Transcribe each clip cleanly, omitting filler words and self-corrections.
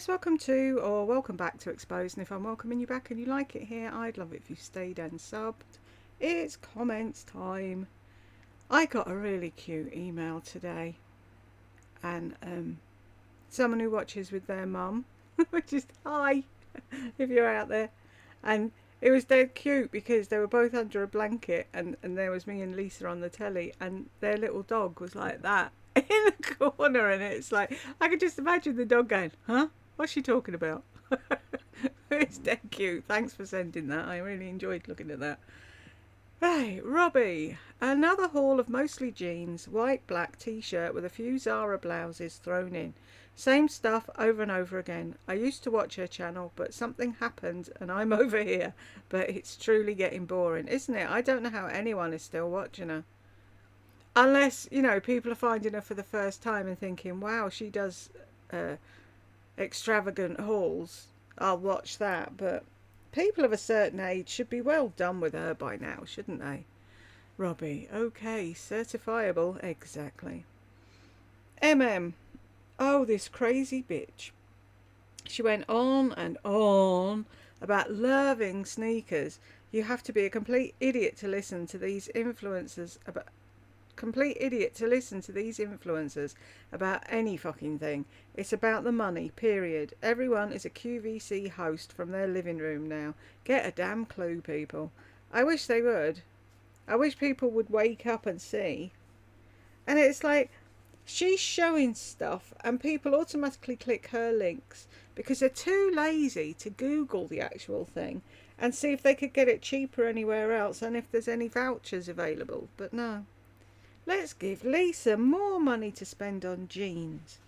Yes, welcome to or welcome back to Exposed. And if I'm welcoming you back and you like it here, I'd love it if you stayed and subbed. It's comments time. I got a really cute email today, and someone who watches with their mum, which is hi if you're out there, and it was dead cute because they were both under a blanket, and there was me and Lisa on the telly, and their little dog was like that in the corner, and it's like I could just imagine the dog going, "Huh? What's she talking about?" It's dead cute. Thanks for sending that. I really enjoyed looking at that. Right, Robbie. Another haul of mostly jeans, white black t-shirt with a few Zara blouses thrown in. Same stuff over and over again. I used to watch her channel, but something happened and I'm over here. But it's truly getting boring, isn't it? I don't know how anyone is still watching her. Unless, people are finding her for the first time and thinking, wow, she does uh, extravagant hauls. I'll watch that. But people of a certain age should be well done with her by now, shouldn't they? Robbie, okay, certifiable, exactly. MM, oh, this crazy bitch. She went on and on about loving sneakers. You have to be a complete idiot to listen to these influencers about about any fucking thing. It's about the money, period. Everyone is a QVC host from their living room now. Get a damn clue, people. I wish they would. I wish people would wake up and see. And it's like, she's showing stuff and people automatically click her links because they're too lazy to Google the actual thing and see if they could get it cheaper anywhere else and if there's any vouchers available. But no. Let's give Lisa more money to spend on jeans.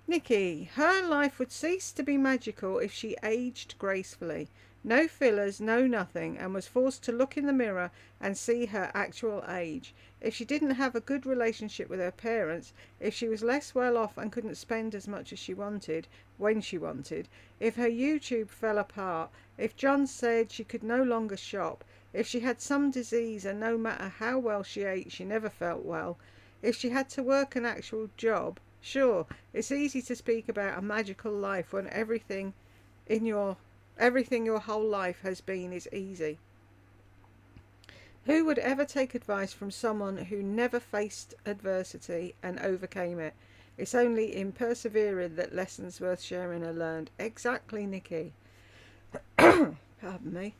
Nikki, her life would cease to be magical if she aged gracefully. No fillers, no nothing, and was forced to look in the mirror and see her actual age. If she didn't have a good relationship with her parents, if she was less well off and couldn't spend as much as she wanted, when she wanted, if her YouTube fell apart, if John said she could no longer shop, if she had some disease and no matter how well she ate, she never felt well, if she had to work an actual job, sure, it's easy to speak about a magical life when everything your whole life has been is easy. Who would ever take advice from someone who never faced adversity and overcame it? It's only in persevering that lessons worth sharing are learned. Exactly, Nikki. Pardon me.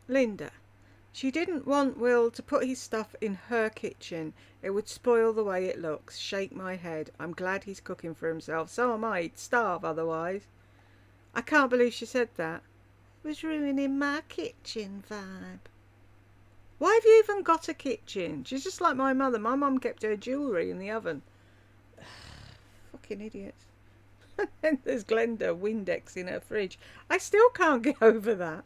Linda. She didn't want Will to put his stuff in her kitchen. It would spoil the way it looks. Shake my head. I'm glad he's cooking for himself. So am I. He'd starve otherwise. I can't believe she said that. It was ruining my kitchen vibe. Why have you even got a kitchen? She's just like my mother. My mum kept her jewellery in the oven. Fucking idiots. And there's Glenda Windex in her fridge. I still can't get over that.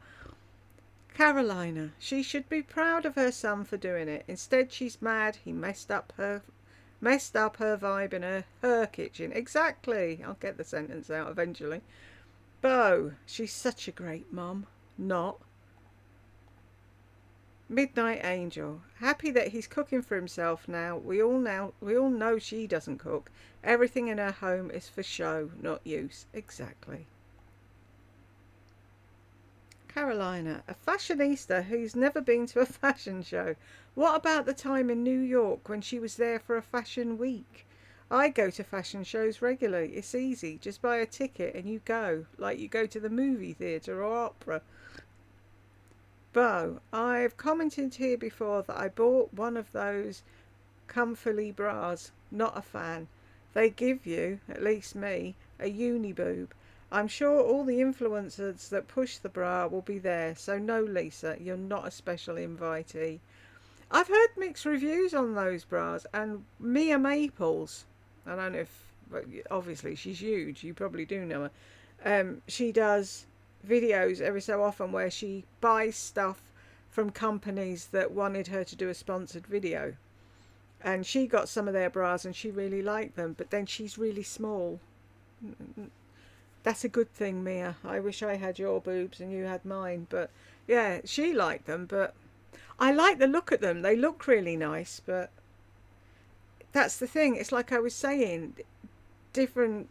Carolina, she should be proud of her son for doing it. Instead, she's mad he messed up her vibe in her kitchen. Exactly. I'll get the sentence out eventually. Bo, she's such a great mum. Not. Midnight Angel, happy that he's cooking for himself now. We all know she doesn't cook. Everything in her home is for show, not use. Exactly. Carolina, a fashionista who's never been to a fashion show. What about the time in New York when she was there for a fashion week? I go to fashion shows regularly. It's easy. Just buy a ticket and you go, like you go to the movie theatre or opera. Bo, I've commented here before that I bought one of those comfily bras. Not a fan. They give you, at least me, a uni boob. I'm sure all the influencers that push the bra will be there, so no, Lisa, you're not a special invitee. I've heard mixed reviews on those bras, and Mia Maples, I don't know if, obviously she's huge, you probably do know her, she does videos every so often where she buys stuff from companies that wanted her to do a sponsored video. And she got some of their bras and she really liked them, but then she's really small. That's a good thing, Mia. I wish I had your boobs and you had mine. But yeah, she liked them, but I like the look at them. They look really nice, but that's the thing. It's like I was saying, different,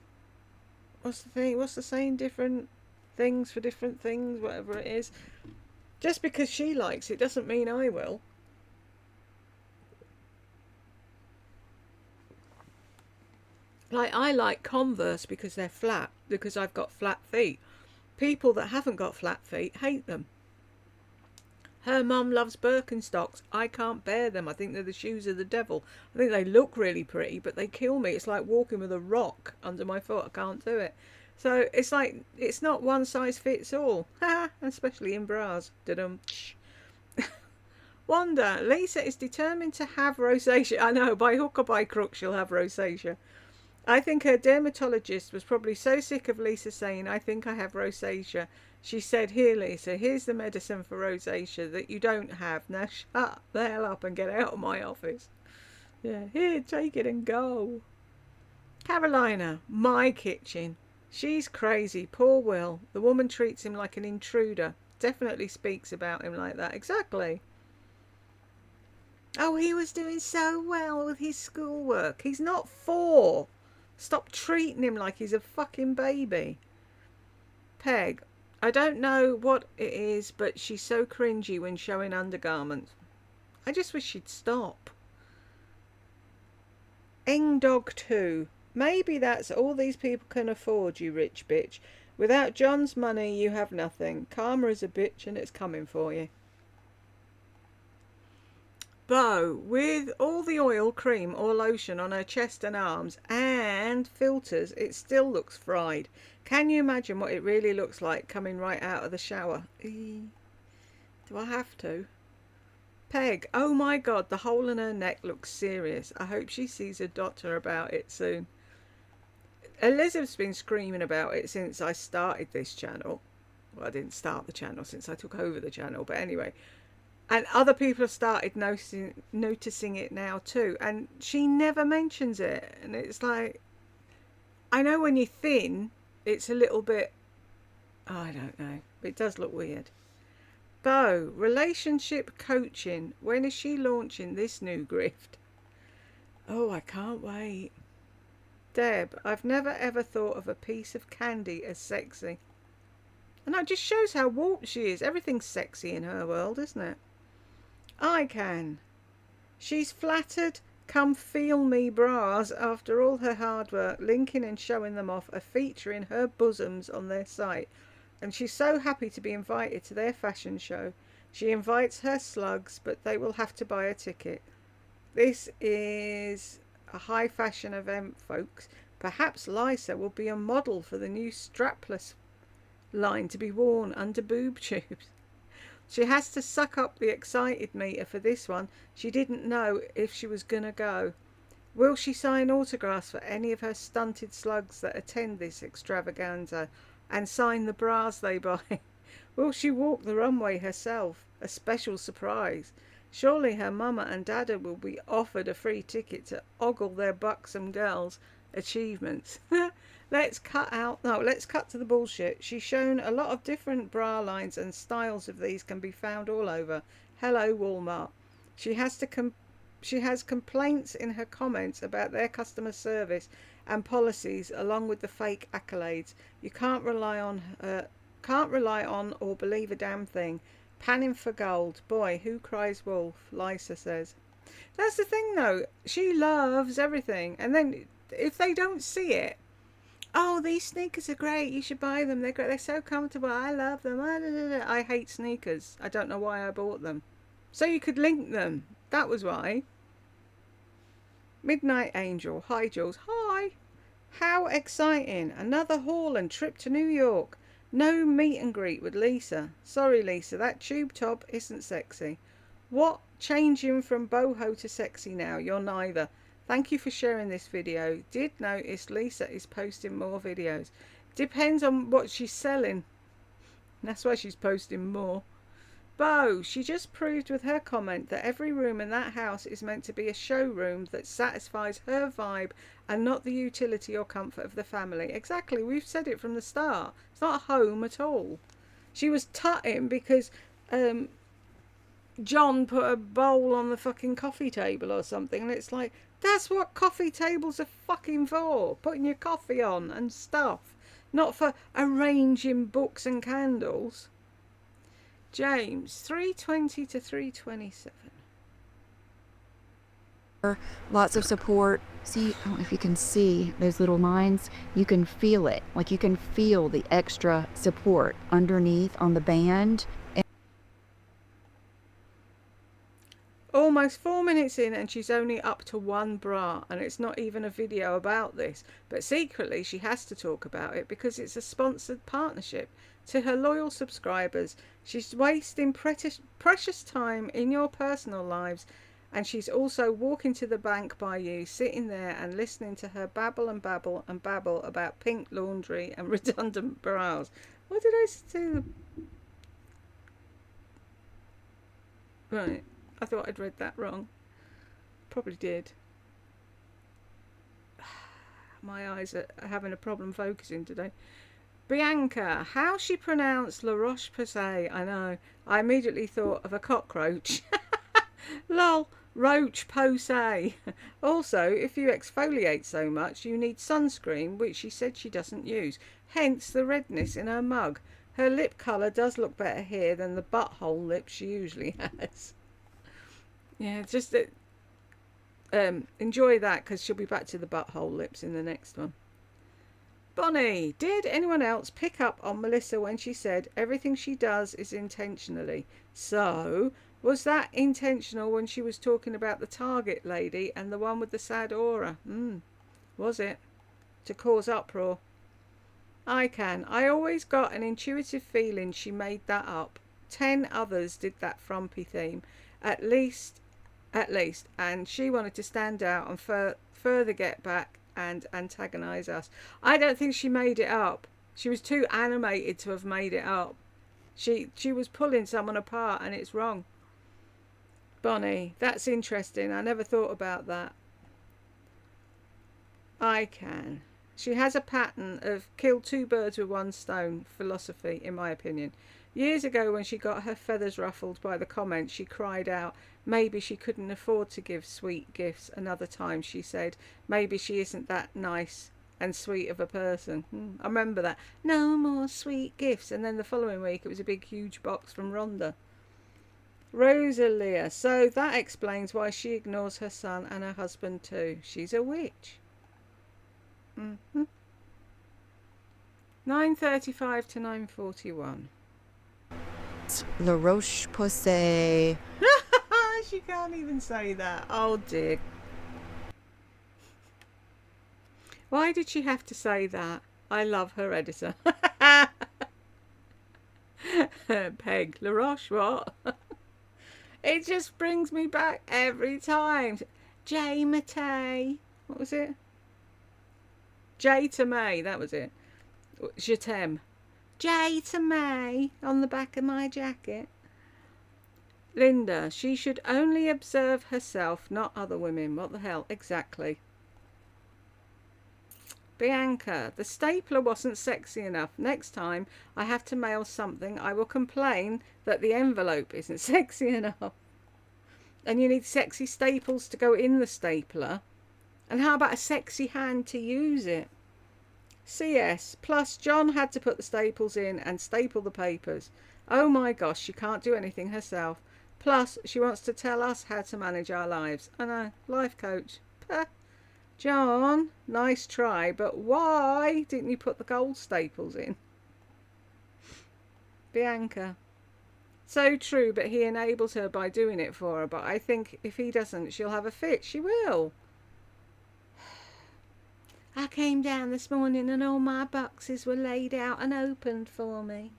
what's the thing? What's the saying? Different things for different things, whatever it is. Just because she likes it doesn't mean I will. Like, I like Converse because they're flat, because I've got flat feet. People that haven't got flat feet hate them. Her mum loves Birkenstocks. I can't bear them. I think they're the shoes of the devil. I think they look really pretty, but they kill me. It's like walking with a rock under my foot. I can't do it. So it's like, it's not one size fits all. Especially in bras. Da-dum. Wanda, Lisa is determined to have rosacea. I know, by hook or by crook she'll have rosacea. I think her dermatologist was probably so sick of Lisa saying, I think I have rosacea. She said, here, Lisa, here's the medicine for rosacea that you don't have. Now shut the hell up and get out of my office. Yeah, here, take it and go. Carolina, my kitchen. She's crazy. Poor Will. The woman treats him like an intruder. Definitely speaks about him like that. Exactly. Oh, he was doing so well with his schoolwork. He's not 4. Stop treating him like he's a fucking baby. Peg, I don't know what it is, but she's so cringy when showing undergarments. I just wish she'd stop. Engdog 2. Maybe that's all these people can afford, you rich bitch. Without John's money, you have nothing. Karma is a bitch and it's coming for you. Bo, with all the oil, cream or lotion on her chest and arms and filters, it still looks fried. Can you imagine what it really looks like coming right out of the shower? Do I have to? Peg, oh my god, the hole in her neck looks serious. I hope she sees a doctor about it soon. Elizabeth's been screaming about it since I started this channel. Well, I didn't start the channel, since I took over the channel, but anyway. And other people have started noticing it now too. And she never mentions it. And it's like, I know when you're thin, it's a little bit, I don't know. It does look weird. Bo, relationship coaching. When is she launching this new grift? Oh, I can't wait. Deb, I've never ever thought of a piece of candy as sexy. And that just shows how warped she is. Everything's sexy in her world, isn't it? I can. She's flattered, come feel me bras after all her hard work. Linking and showing them off are featuring her bosoms on their site. And she's so happy to be invited to their fashion show. She invites her slugs, but they will have to buy a ticket. This is a high fashion event, folks. Perhaps Lisa will be a model for the new strapless line to be worn under boob tubes. She has to suck up the excited meter for this one. She didn't know if she was gonna go. Will she sign autographs for any of her stunted slugs that attend this extravaganza and sign the bras they buy? Will she walk the runway herself? A special surprise. Surely her mama and dada will be offered a free ticket to ogle their buxom girls' achievements. Let's cut to the bullshit. She's shown a lot of different bra lines and styles of these can be found all over. Hello, Walmart. She has complaints in her comments about their customer service and policies, along with the fake accolades. You can't rely on or believe a damn thing. Panning for gold. Boy, who cries wolf? Lisa says. That's the thing, though. She loves everything, and then if they don't see it, oh, these sneakers are great. You should buy them. They're great. They're so comfortable. I love them. I hate sneakers. I don't know why I bought them. So you could link them. That was why. Midnight Angel. Hi, Jules. Hi. How exciting. Another haul and trip to New York. No meet and greet with Lisa. Sorry, Lisa. That tube top isn't sexy. What? Changing from boho to sexy now? You're neither. Thank you for sharing this video. Did notice Lisa is posting more videos. Depends on what she's selling. That's why she's posting more. Bo, she just proved with her comment that every room in that house is meant to be a showroom that satisfies her vibe and not the utility or comfort of the family. Exactly, we've said it from the start. It's not a home at all. She was tutting because John put a bowl on the fucking coffee table or something, and it's like, That's what coffee tables are fucking for. Putting your coffee on and stuff. Not for arranging books and candles. James, 320 to 327. Lots of support. See, I don't know if you can see those little lines. You can feel it. Like you can feel the extra support underneath on the band. Almost 4 minutes in and she's only up to one bra, and it's not even a video about this, but secretly she has to talk about it because it's a sponsored partnership. To her loyal subscribers, she's wasting precious time in your personal lives, and she's also walking to the bank by you, sitting there and listening to her babble and babble and babble about pink laundry and redundant bras. What did I say? Right. I thought I'd read that wrong. Probably did. My eyes are having a problem focusing today. Bianca, how she pronounced La Roche-Posay? I know. I immediately thought of a cockroach. Lol, Roche-Posay. Also, if you exfoliate so much, you need sunscreen, which she said she doesn't use. Hence the redness in her mug. Her lip colour does look better here than the butthole lips she usually has. Yeah, just enjoy that because she'll be back to the butthole lips in the next one. Bonnie, did anyone else pick up on Melissa when she said everything she does is intentionally? So, was that intentional when she was talking about the Target lady and the one with the sad aura? Was it? To cause uproar? I always got an intuitive feeling she made that up. 10 others did that frumpy theme. At least, and she wanted to stand out and further get back and antagonise us. I don't think she made it up. She was too animated to have made it up. She was pulling someone apart, and it's wrong. Bonnie, that's interesting. I never thought about that. She has a pattern of kill two birds with one stone philosophy, in my opinion. Years ago, when she got her feathers ruffled by the comments, she cried out, maybe she couldn't afford to give sweet gifts. Another time she said, maybe she isn't that nice and sweet of a person. I remember that. No more sweet gifts. And then the following week, it was a big, huge box from Rhonda. Rosalia. So that explains why she ignores her son and her husband too. She's a witch. 9:35 to 9:41. La Roche-Posay. She can't even say that. Oh dear. Why did she have to say that? I love her editor. Peg La Roche, what? It just brings me back every time. J Matei. What was it? J to May, that was it. Je t'aime. J to May on the back of my jacket. Linda, she should only observe herself, not other women. What the hell? Exactly. Bianca, the stapler wasn't sexy enough. Next time I have to mail something, I will complain that the envelope isn't sexy enough. And you need sexy staples to go in the stapler. And how about a sexy hand to use it? CS. Plus, John had to put the staples in and staple the papers. Oh my gosh, she can't do anything herself. Plus, she wants to tell us how to manage our lives. I know, life coach. Puh. John, nice try, but why didn't you put the gold staples in? Bianca. So true, but he enables her by doing it for her. But I think if he doesn't, she'll have a fit. She will. I came down this morning and all my boxes were laid out and opened for me.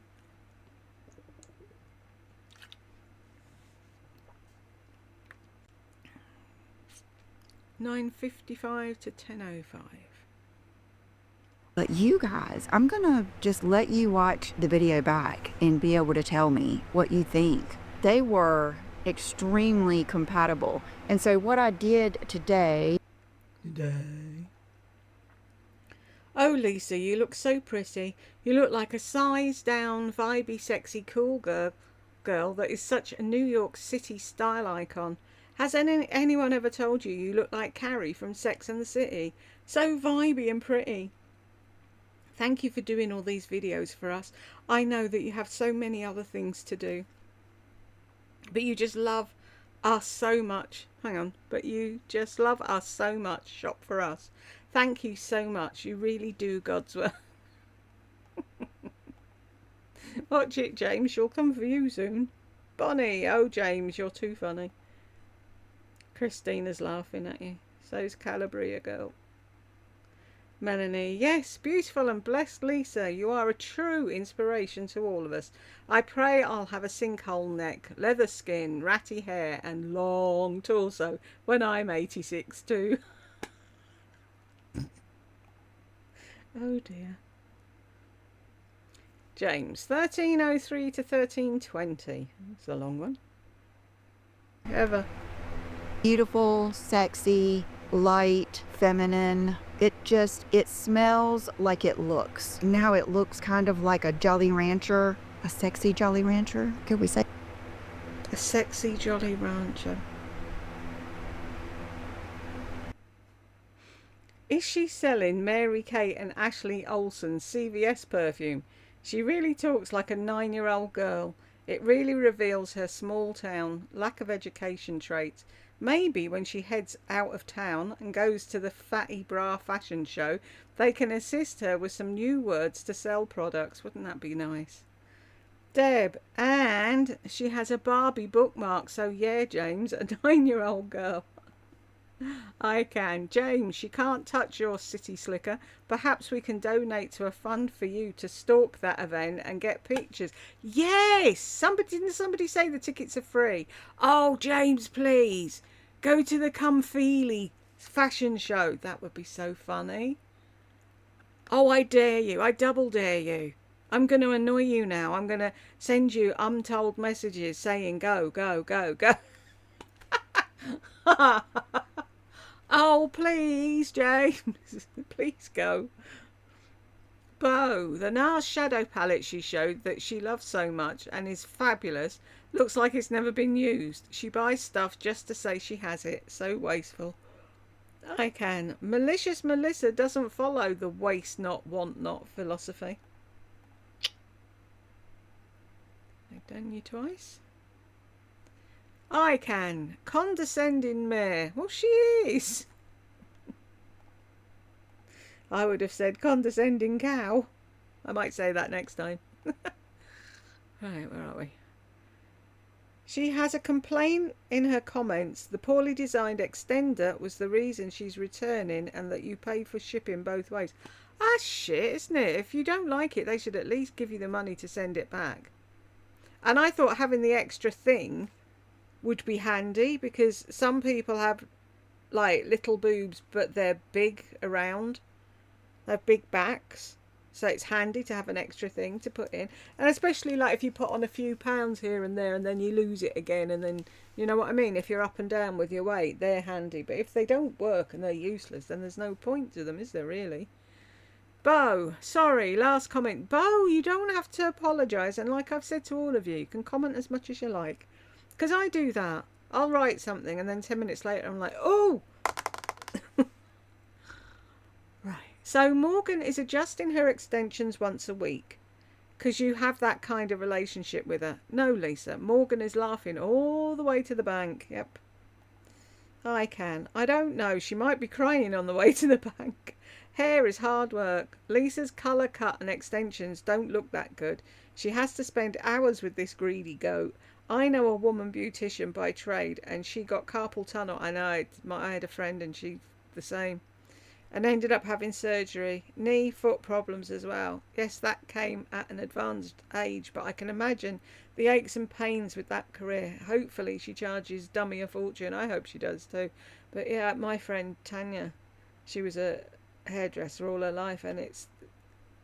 $9:55 to 10:05. But you guys, I'm gonna just let you watch the video back and be able to tell me what you think. They were extremely compatible. And so what I did today. Oh, Lisa, you look so pretty. You look like a sized down, vibey, sexy, cool girl that is such a New York City style icon. Has anyone ever told you you look like Carrie from Sex and the City? So vibey and pretty. Thank you for doing all these videos for us. I know that you have so many other things to do, but you just love us so much. Hang on. But you just love us so much. Shop for us. Thank you so much. You really do God's work. Watch it, James. She'll come for you soon. Bonnie. Oh, James, you're too funny. Christina's laughing at you. So's Calabria girl. Melanie. Yes, beautiful and blessed Lisa. You are a true inspiration to all of us. I pray I'll have a sinkhole neck, leather skin, ratty hair and long torso when I'm 86 too. Oh dear. James, 1303 to 1320. That's a long one. Ever. Beautiful, sexy, light, feminine. It smells like it looks. Now it looks kind of like a Jolly Rancher, a sexy Jolly Rancher, could we say? A sexy Jolly Rancher. Is she selling Mary Kate and Ashley Olsen's CVS perfume? She really talks like a 9-year-old girl. It really reveals her small town, lack of education traits. Maybe when she heads out of town and goes to the Fatty Bra fashion show, they can assist her with some new words to sell products. Wouldn't that be nice? Deb, and she has a Barbie bookmark. So yeah, James, a 9-year-old girl. I can. James, she can't touch your city slicker. Perhaps we can donate to a fund for you to stalk that event and get pictures. Yes! Didn't somebody say the tickets are free? Oh, James, please. Go to the Comfeely fashion show. That would be so funny. Oh, I dare you. I double dare you. I'm going to annoy you now. I'm going to send you untold messages saying go, go, go, go. Oh, please, James. Please go. Bo, the NARS shadow palette she showed that she loves so much and is fabulous, looks like it's never been used. She buys stuff just to say she has it. So wasteful. I can. Malicious Melissa doesn't follow the waste not, want not philosophy. I've done you twice. I can. Condescending mare. Well, she is. I would have said condescending cow. I might say that next time. Right, where are we? She has a complaint in her comments. The poorly designed extender was the reason she's returning and that you pay for shipping both ways. That's shit, isn't it? If you don't like it, they should at least give you the money to send it back. And I thought having the extra thing would be handy because some people have like little boobs but they're big around. They have big backs, so it's handy to have an extra thing to put in. And especially like if you put on a few pounds here and there and then you lose it again, and then you know what I mean, if you're up and down with your weight, they're handy. But if they don't work and they're useless, then there's no point to them, is there really? Bo, sorry, last comment. Bo, you don't have to apologise, and like I've said to all of you, you can comment as much as you like. Because I do that. I'll write something and then 10 minutes later I'm like, oh! Right. So Morgan is adjusting her extensions once a week. Because you have that kind of relationship with her. No, Lisa. Morgan is laughing all the way to the bank. Yep. I can. I don't know. She might be crying on the way to the bank. Hair is hard work. Lisa's colour cut and extensions don't look that good. She has to spend hours with this greedy goat. I know a woman beautician by trade and she got carpal tunnel. I know. I had a friend and she the same. And ended up having surgery. Knee, foot problems as well. Yes, that came at an advanced age, but I can imagine the aches and pains with that career. Hopefully she charges dummy a fortune. I hope she does too. But yeah, my friend Tanya, she was a hairdresser all her life, and it's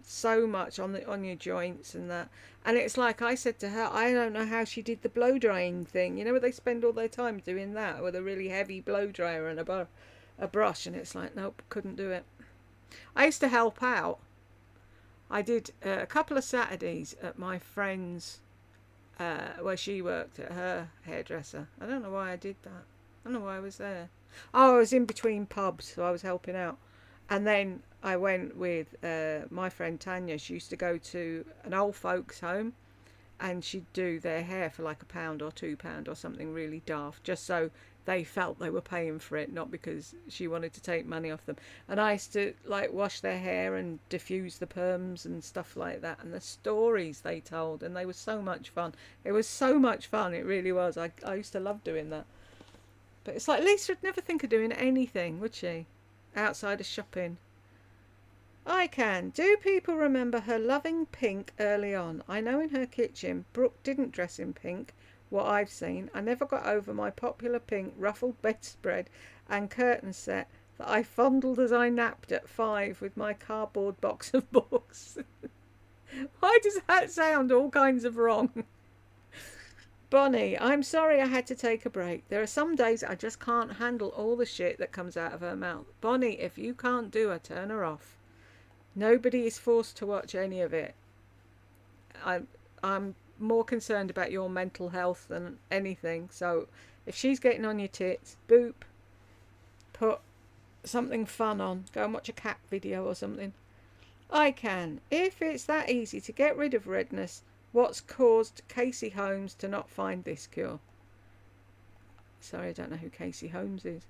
so much on your joints and that. And it's like I said to her, I don't know how she did the blow drying thing. You know where they spend all their time doing that with a really heavy blow dryer and a brush, and it's like, nope, couldn't do it. I used to help out. I did a couple of Saturdays at my friend's where she worked at her hairdresser. I don't know why I did that. I don't know why I was there. Oh, I was in between pubs, so I was helping out. And then I went with my friend Tanya. She used to go to an old folks' home, and she'd do their hair for like £1 or £2 or something really daft, just so they felt they were paying for it, not because she wanted to take money off them. And I used to like wash their hair and diffuse the perms and stuff like that, and the stories they told, and they were so much fun. It was so much fun, it really was. I used to love doing that. But it's like Lisa would never think of doing anything, would she? Outside of shopping. I can. Do people remember her loving pink early on? I know in her kitchen, Brooke didn't dress in pink, what I've seen. I never got over my popular pink ruffled bedspread and curtain set that I fondled as I napped at 5 with my cardboard box of books. Why does that sound all kinds of wrong? Bonnie, I'm sorry I had to take a break. There are some days I just can't handle all the shit that comes out of her mouth. Bonnie, if you can't do her, turn her off. Nobody is forced to watch any of it. I'm more concerned about your mental health than anything. So if she's getting on your tits, boop, put something fun on. Go and watch a cat video or something. I can. If it's that easy to get rid of redness, what's caused Casey Holmes to not find this cure? Sorry, I don't know who Casey Holmes is.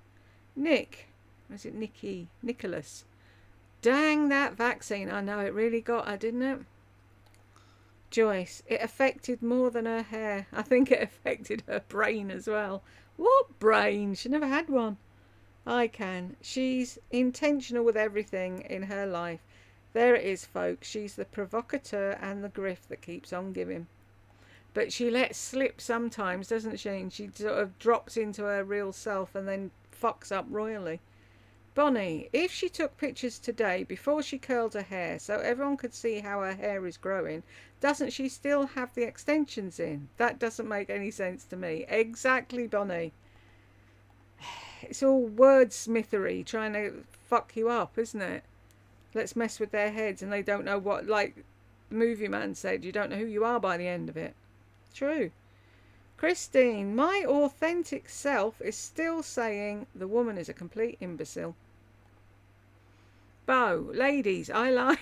Nick. Or is it Nicky? Nicholas. Dang that vaccine. I know, it really got her, didn't it? Joyce. It affected more than her hair. I think it affected her brain as well. What brain? She never had one. I can. She's intentional with everything in her life. There it is, folks. She's the provocateur and the grift that keeps on giving. But she lets slip sometimes, doesn't she? And she sort of drops into her real self and then fucks up royally. Bonnie, if she took pictures today before she curled her hair so everyone could see how her hair is growing, doesn't she still have the extensions in? That doesn't make any sense to me. Exactly, Bonnie. It's all wordsmithery trying to fuck you up, isn't it? Let's mess with their heads and they don't know what, like the movie man said, you don't know who you are by the end of it. True. Christine, my authentic self is still saying the woman is a complete imbecile. Bo, ladies, I lied.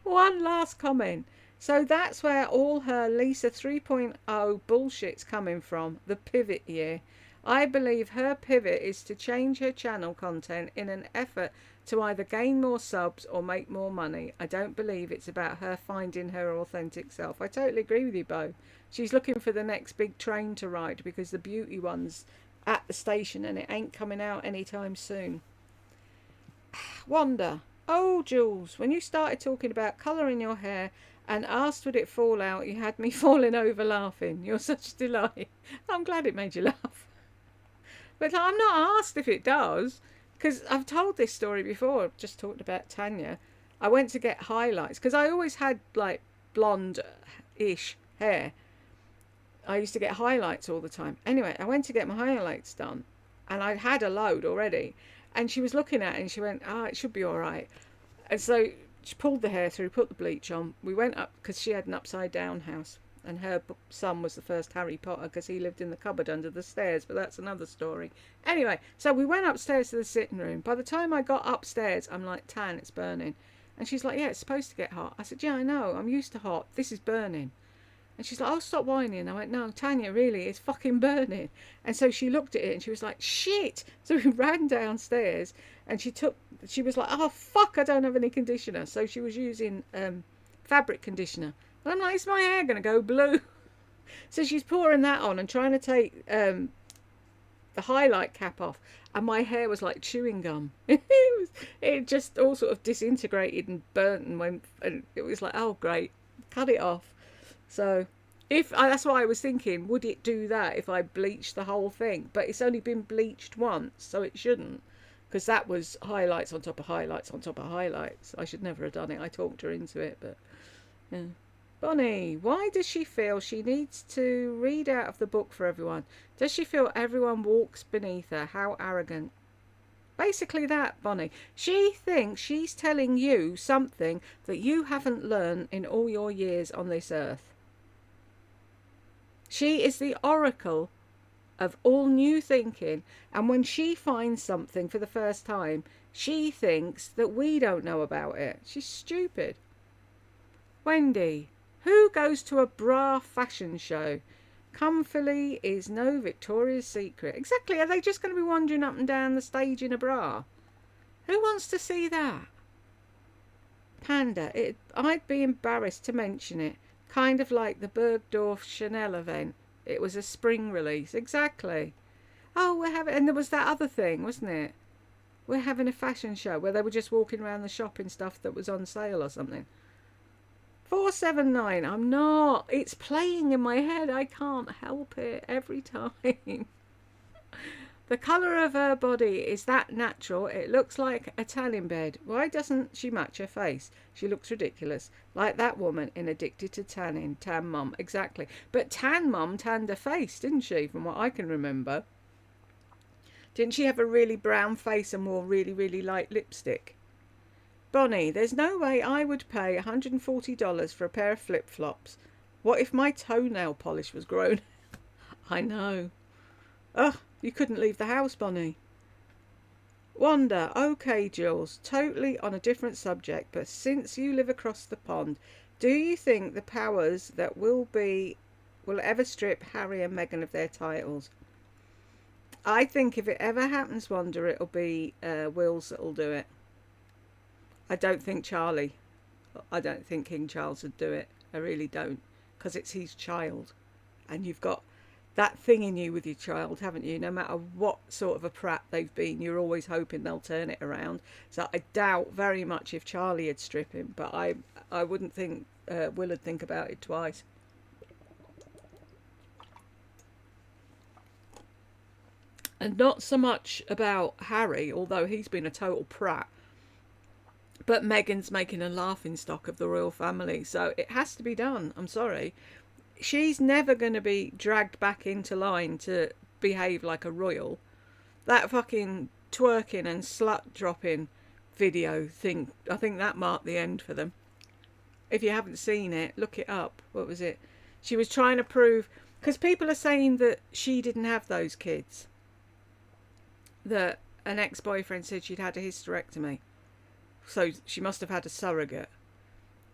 One last comment. So that's where all her Lisa 3.0 bullshit's coming from, the pivot year. I believe her pivot is to change her channel content in an effort to either gain more subs or make more money. I don't believe it's about her finding her authentic self. I totally agree with you, Bo. She's looking for the next big train to ride because the beauty one's at the station and it ain't coming out anytime soon. Wanda. Oh, Jules, when you started talking about colour in your hair and asked would it fall out, you had me falling over laughing. You're such a delight. I'm glad it made you laugh. But I'm not asked if it does, because I've told this story before. I've just talked about Tanya. I went to get highlights, because I always had like blonde-ish hair. I used to get highlights all the time. Anyway, I went to get my highlights done, and I had a load already. And she was looking at it, and she went, it should be all right. And so she pulled the hair through, put the bleach on. We went up, because she had an upside-down house. And her son was the first Harry Potter because he lived in the cupboard under the stairs, but that's another story. Anyway, so we went upstairs to the sitting room. By the time I got upstairs, I'm like, Tan, it's burning. And she's like, yeah, it's supposed to get hot. I said, yeah, I know, I'm used to hot. This is burning. And she's like, oh, stop whining. I went, no, Tanya, really, it's fucking burning. And so she looked at it and she was like, shit. So we ran downstairs and she was like, oh, fuck, I don't have any conditioner. So she was using fabric conditioner. And I'm like, is my hair going to go blue? So she's pouring that on and trying to take the highlight cap off. And my hair was like chewing gum. It just all sort of disintegrated and burnt and went. And it was like, oh, great. Cut it off. So that's why I was thinking, would it do that if I bleached the whole thing? But it's only been bleached once, so it shouldn't. Because that was highlights on top of highlights on top of highlights. I should never have done it. I talked her into it, but yeah. Bonnie, why does she feel she needs to read out of the book for everyone? Does she feel everyone walks beneath her? How arrogant. Basically that, Bonnie. She thinks she's telling you something that you haven't learned in all your years on this earth. She is the oracle of all new thinking. And when she finds something for the first time, she thinks that we don't know about it. She's stupid. Wendy, who goes to a bra fashion show? Comfily is no Victoria's Secret. Exactly. Are they just going to be wandering up and down the stage in a bra? Who wants to see that? Panda, I'd be embarrassed to mention it. Kind of like the Bergdorf Chanel event. It was a spring release. Exactly. Oh, and there was that other thing, wasn't it? We're having a fashion show where they were just walking around the shopping stuff that was on sale or something. 479. I'm not. It's playing in my head. I can't help it every time. The colour of her body is that natural. It looks like a tanning bed. Why doesn't she match her face? She looks ridiculous. Like that woman in Addicted to Tanning. Tan Mum. Exactly. But Tan Mum tanned her face, didn't she? From what I can remember. Didn't she have a really brown face and wore really, really light lipstick? Bonnie, there's no way I would pay $140 for a pair of flip-flops. What if my toenail polish was grown? I know. Ugh, you couldn't leave the house, Bonnie. Wanda, okay, Jules, totally on a different subject, but since you live across the pond, do you think the powers that will ever strip Harry and Meghan of their titles? I think if it ever happens, Wanda, it'll be Wills that'll do it. I don't think King Charles would do it. I really don't, because it's his child, and you've got that thing in you with your child, haven't you? No matter what sort of a prat they've been, you're always hoping they'll turn it around. So I doubt very much if Charlie would strip him, but I wouldn't think Will would think about it twice. And not so much about Harry, although he's been a total prat. But Meghan's making a laughing stock of the royal family, so it has to be done. I'm sorry. She's never going to be dragged back into line to behave like a royal. That fucking twerking and slut dropping video thing, I think that marked the end for them. If you haven't seen it, look it up. What was it? She was trying to prove, because people are saying that she didn't have those kids. That an ex-boyfriend said she'd had a hysterectomy. So she must have had a surrogate.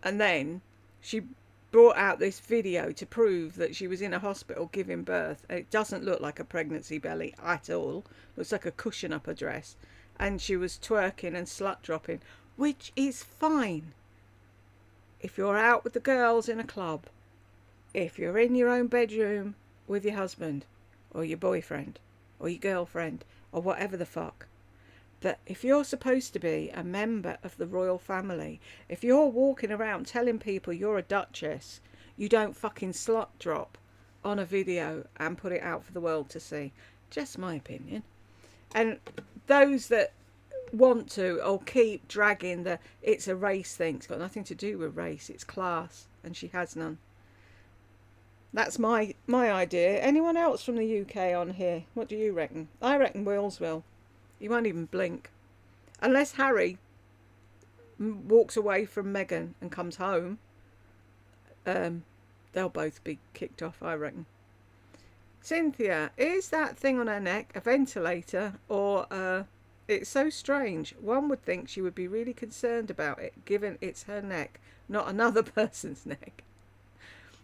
And then she brought out this video to prove that she was in a hospital giving birth. And it doesn't look like a pregnancy belly at all. It looks like a cushion up her dress. And she was twerking and slut dropping, which is fine. If you're out with the girls in a club, if you're in your own bedroom with your husband or your boyfriend or your girlfriend or whatever the fuck. But if you're supposed to be a member of the royal family, if you're walking around telling people you're a duchess, you don't fucking slut drop on a video and put it out for the world to see. Just my opinion. And those that want to or keep dragging the it's a race thing, it's got nothing to do with race, it's class, and she has none. That's my idea. Anyone else from the UK on here? What do you reckon? I reckon Wills will. He won't even blink. Unless Harry walks away from Meghan and comes home, they'll both be kicked off, I reckon. Cynthia, is that thing on her neck a ventilator or it's so strange. One would think she would be really concerned about it, given it's her neck, not another person's neck.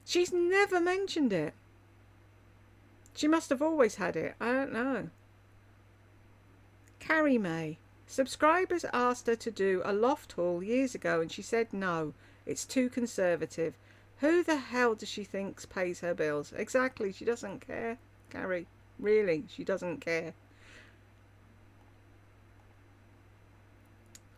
She's never mentioned it. She must have always had it. I don't know. Carrie May. Subscribers asked her to do a loft haul years ago and she said no, it's too conservative. Who the hell does she think pays her bills? Exactly, she doesn't care, Carrie. Really, she doesn't care.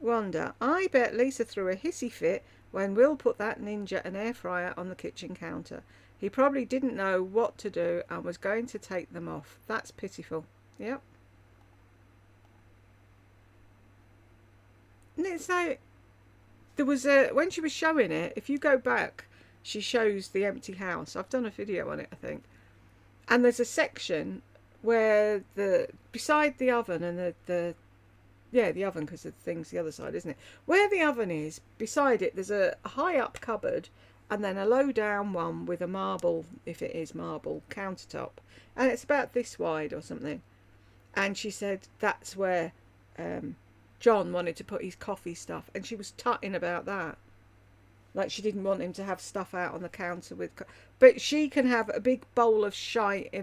Wanda, I bet Lisa threw a hissy fit when Will put that ninja an air fryer on the kitchen counter. He probably didn't know what to do and was going to take them off. That's pitiful. Yep. And it's like, there was when she was showing it, if you go back, she shows the empty house. I've done a video on it, I think. And there's a section where beside the oven and the oven, because the thing's the other side, isn't it? Where the oven is, beside it, there's a high up cupboard, and then a low down one with a marble, if it is marble, countertop, and it's about this wide or something. And she said that's where John wanted to put his coffee stuff, and she was tutting about that. Like, she didn't want him to have stuff out on the counter but she can have a big bowl of shite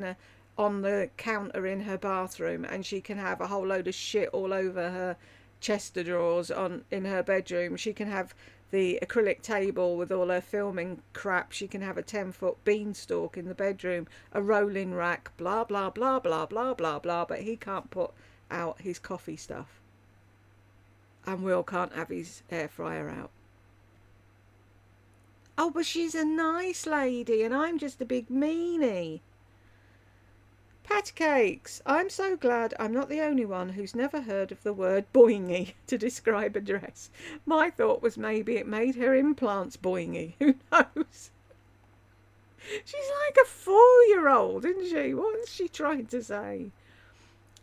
on the counter in her bathroom, and she can have a whole load of shit all over her chest of drawers in her bedroom. She can have the acrylic table with all her filming crap. She can have a 10-foot beanstalk in the bedroom, a rolling rack, blah blah blah blah blah blah blah. But he can't put out his coffee stuff, and Will can't have his air fryer out. Oh, but she's a nice lady, and I'm just a big meanie. Pat cakes. I'm so glad I'm not the only one who's never heard of the word boingy to describe a dress. My thought was maybe it made her implants boingy. Who knows? She's like a 4-year-old, isn't she? What is she trying to say?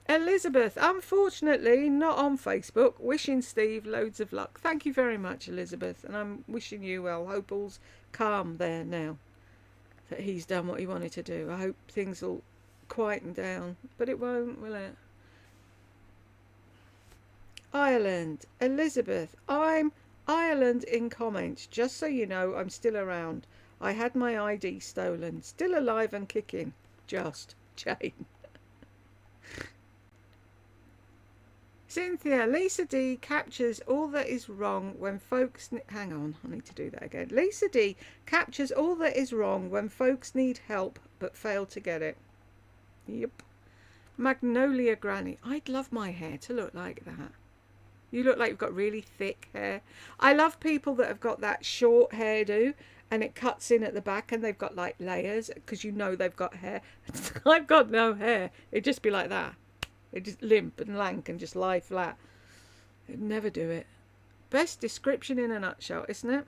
Elizabeth, unfortunately not on Facebook, wishing Steve loads of luck. Thank you very much, Elizabeth, and I'm wishing you well. Hope all's calm there now that he's done what he wanted to do. I hope things will quieten down, but it won't, will it? Ireland, Elizabeth, I'm Ireland in comments. Just so you know, I'm still around. I had my ID stolen. Still alive and kicking. Just Jane. Cynthia, Lisa D captures all that is wrong when folks... Hang on, I need to do that again. Lisa D captures all that is wrong when folks need help but fail to get it. Yep. Magnolia Granny. I'd love my hair to look like that. You look like you've got really thick hair. I love people that have got that short hairdo and it cuts in at the back and they've got like layers because you know they've got hair. I've got no hair. It'd just be like that. It'd just limp and lank and just lie flat. I'd never do it. Best description in a nutshell, isn't it?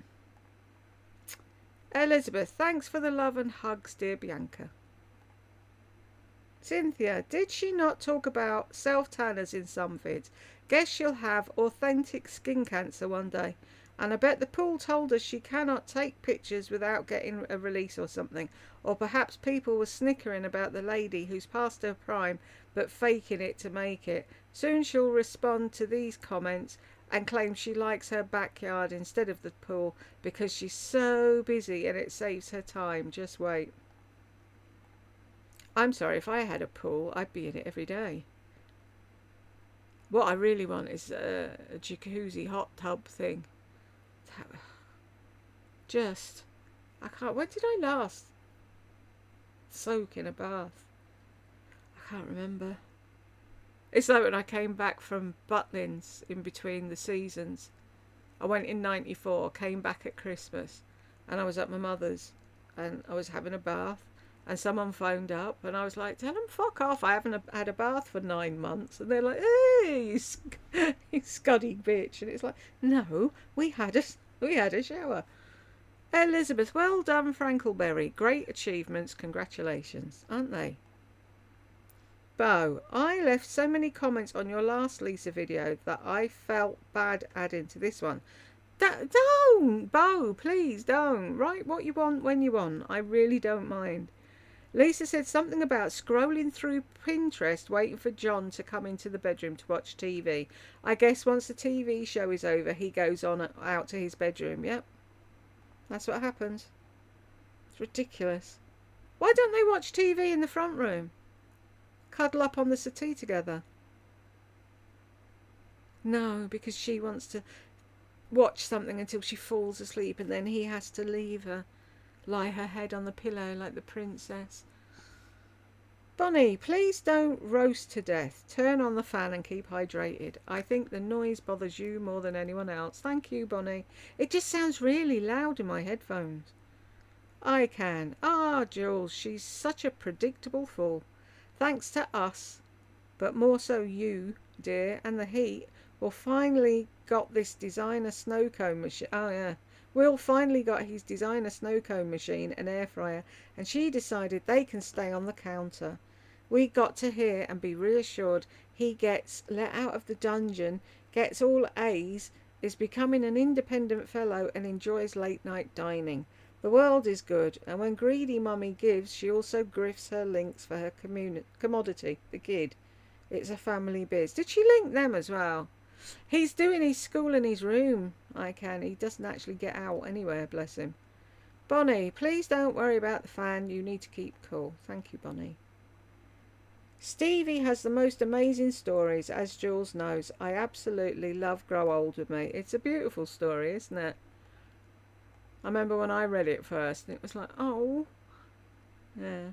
Elizabeth, thanks for the love and hugs, dear Bianca. Cynthia, did she not talk about self-tanners in some vids? Guess she'll have authentic skin cancer one day. And I bet the pool told us she cannot take pictures without getting a release or something. Or perhaps people were snickering about the lady who's past her prime but faking it to make it. Soon she'll respond to these comments and claim she likes her backyard instead of the pool because she's so busy and it saves her time. Just wait. I'm sorry, if I had a pool, I'd be in it every day. What I really want is a jacuzzi hot tub thing. Just, I can't. When did I last soak in a bath? I can't remember. It's like when I came back from Butlins in between the seasons. I went in '94, came back at Christmas, and I was at my mother's, and I was having a bath, and someone phoned up, and I was like, "Tell them fuck off! I haven't had a bath for 9 months." And they're like, "Hey, you scuddy bitch!" And it's like, "No, we had a shower." Elizabeth, well done, Frankleberry. Great achievements, congratulations, aren't they? Bo, I left so many comments on your last Lisa video that I felt bad adding to this one. Don't, Bo, please don't. Write what you want when you want. I really don't mind. Lisa said something about scrolling through Pinterest waiting for John to come into the bedroom to watch TV. I guess once the TV show is over, he goes on out to his bedroom. Yep. That's what happens. It's ridiculous. Why don't they watch TV in the front room? Cuddle up on the settee together. No, because she wants to watch something until she falls asleep and then he has to leave her. Lie her head on the pillow like the princess. Bonnie, please don't roast to death. Turn on the fan and keep hydrated. I think the noise bothers you more than anyone else. Thank you, Bonnie. It just sounds really loud in my headphones. I can. Ah, Jules, she's such a predictable fool. Thanks to us, but more so you, dear, and the heat, will finally got this designer snow cone machine. Oh, yeah. Will finally got his designer snow cone machine and air fryer, and she decided they can stay on the counter. We got to hear and be reassured he gets let out of the dungeon, gets all A's, is becoming an independent fellow and enjoys late night dining. The world is good, and when greedy mummy gives, she also grifts her links for her commodity, the kid. It's a family biz. Did she link them as well? He's doing his school in his room, He doesn't actually get out anywhere, bless him. Bonnie, please don't worry about the fan. You need to keep cool. Thank you, Bonnie. Stevie has the most amazing stories, as Jules knows. I absolutely love Grow Old With Me. It's a beautiful story, isn't it? I remember when I read it first, and it was like, oh. Yeah.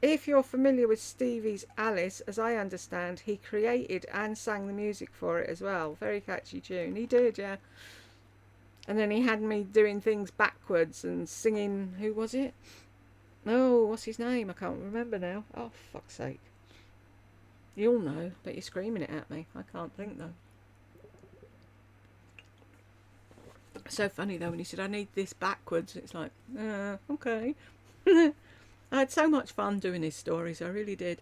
If you're familiar with Stevie's Alice, as I understand, he created and sang the music for it as well. Very catchy tune. He did, yeah. And then he had me doing things backwards and singing, who was it? Oh, what's his name? I can't remember now. Oh, fuck's sake. You'll know, but you're screaming it at me. I can't think, though. So funny, though, when he said, I need this backwards. It's like, okay. I had so much fun doing his stories. I really did.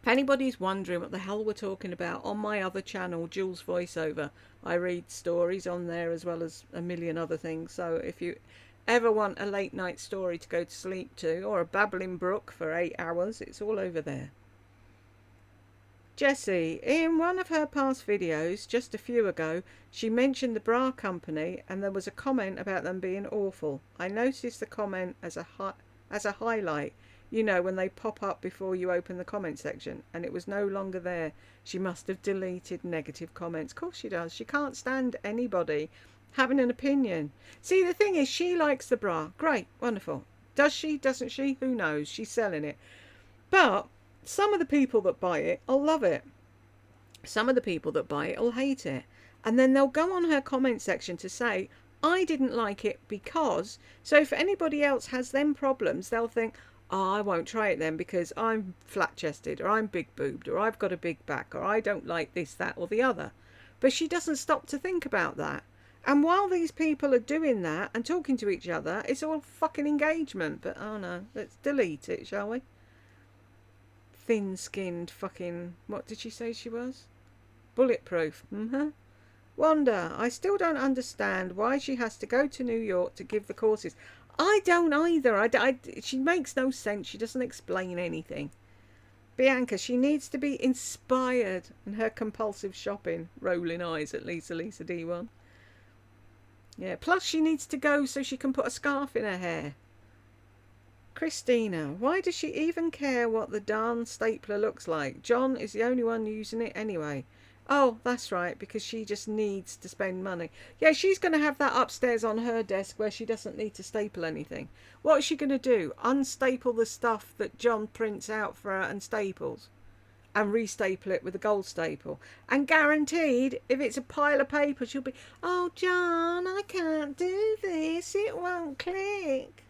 If anybody's wondering what the hell we're talking about, on my other channel, Jules Voiceover, I read stories on there as well as a million other things. So if you ever want a late night story to go to sleep to, or a babbling brook for 8 hours, it's all over there. Jessie, in one of her past videos, just a few ago, she mentioned the bra company and there was a comment about them being awful. I noticed the comment as a highlight, you know, when they pop up before you open the comment section, and it was no longer there. She must have deleted negative comments. Of course she does. She can't stand anybody having an opinion. See, the thing is, she likes the bra. Great, wonderful. Does she? Doesn't she? Who knows? She's selling it. But some of the people that buy it will love it. Some of the people that buy it will hate it. And then they'll go on her comment section to say, I didn't like it because... So if anybody else has them problems, they'll think, oh, I won't try it then because I'm flat-chested, or I'm big-boobed, or I've got a big back, or I don't like this, that, or the other. But she doesn't stop to think about that. And while these people are doing that and talking to each other, it's all fucking engagement. But oh no, let's delete it, shall we? Thin-skinned fucking... What did she say she was? Bulletproof. Wanda, I still don't understand why she has to go to New York to give the courses. I don't either. She makes no sense. She doesn't explain anything. Bianca, she needs to be inspired in her compulsive shopping. Rolling eyes at Lisa D1. Yeah, plus she needs to go so she can put a scarf in her hair. Christina, why does she even care what the darn stapler looks like? John is the only one using it anyway. Oh, that's right, because she just needs to spend money. Yeah, she's going to have that upstairs on her desk where she doesn't need to staple anything. What is she going to do? Unstaple the stuff that John prints out for her and staples? And restaple it with a gold staple. And guaranteed, if it's a pile of paper, she'll be, oh, John, I can't do this. It won't click.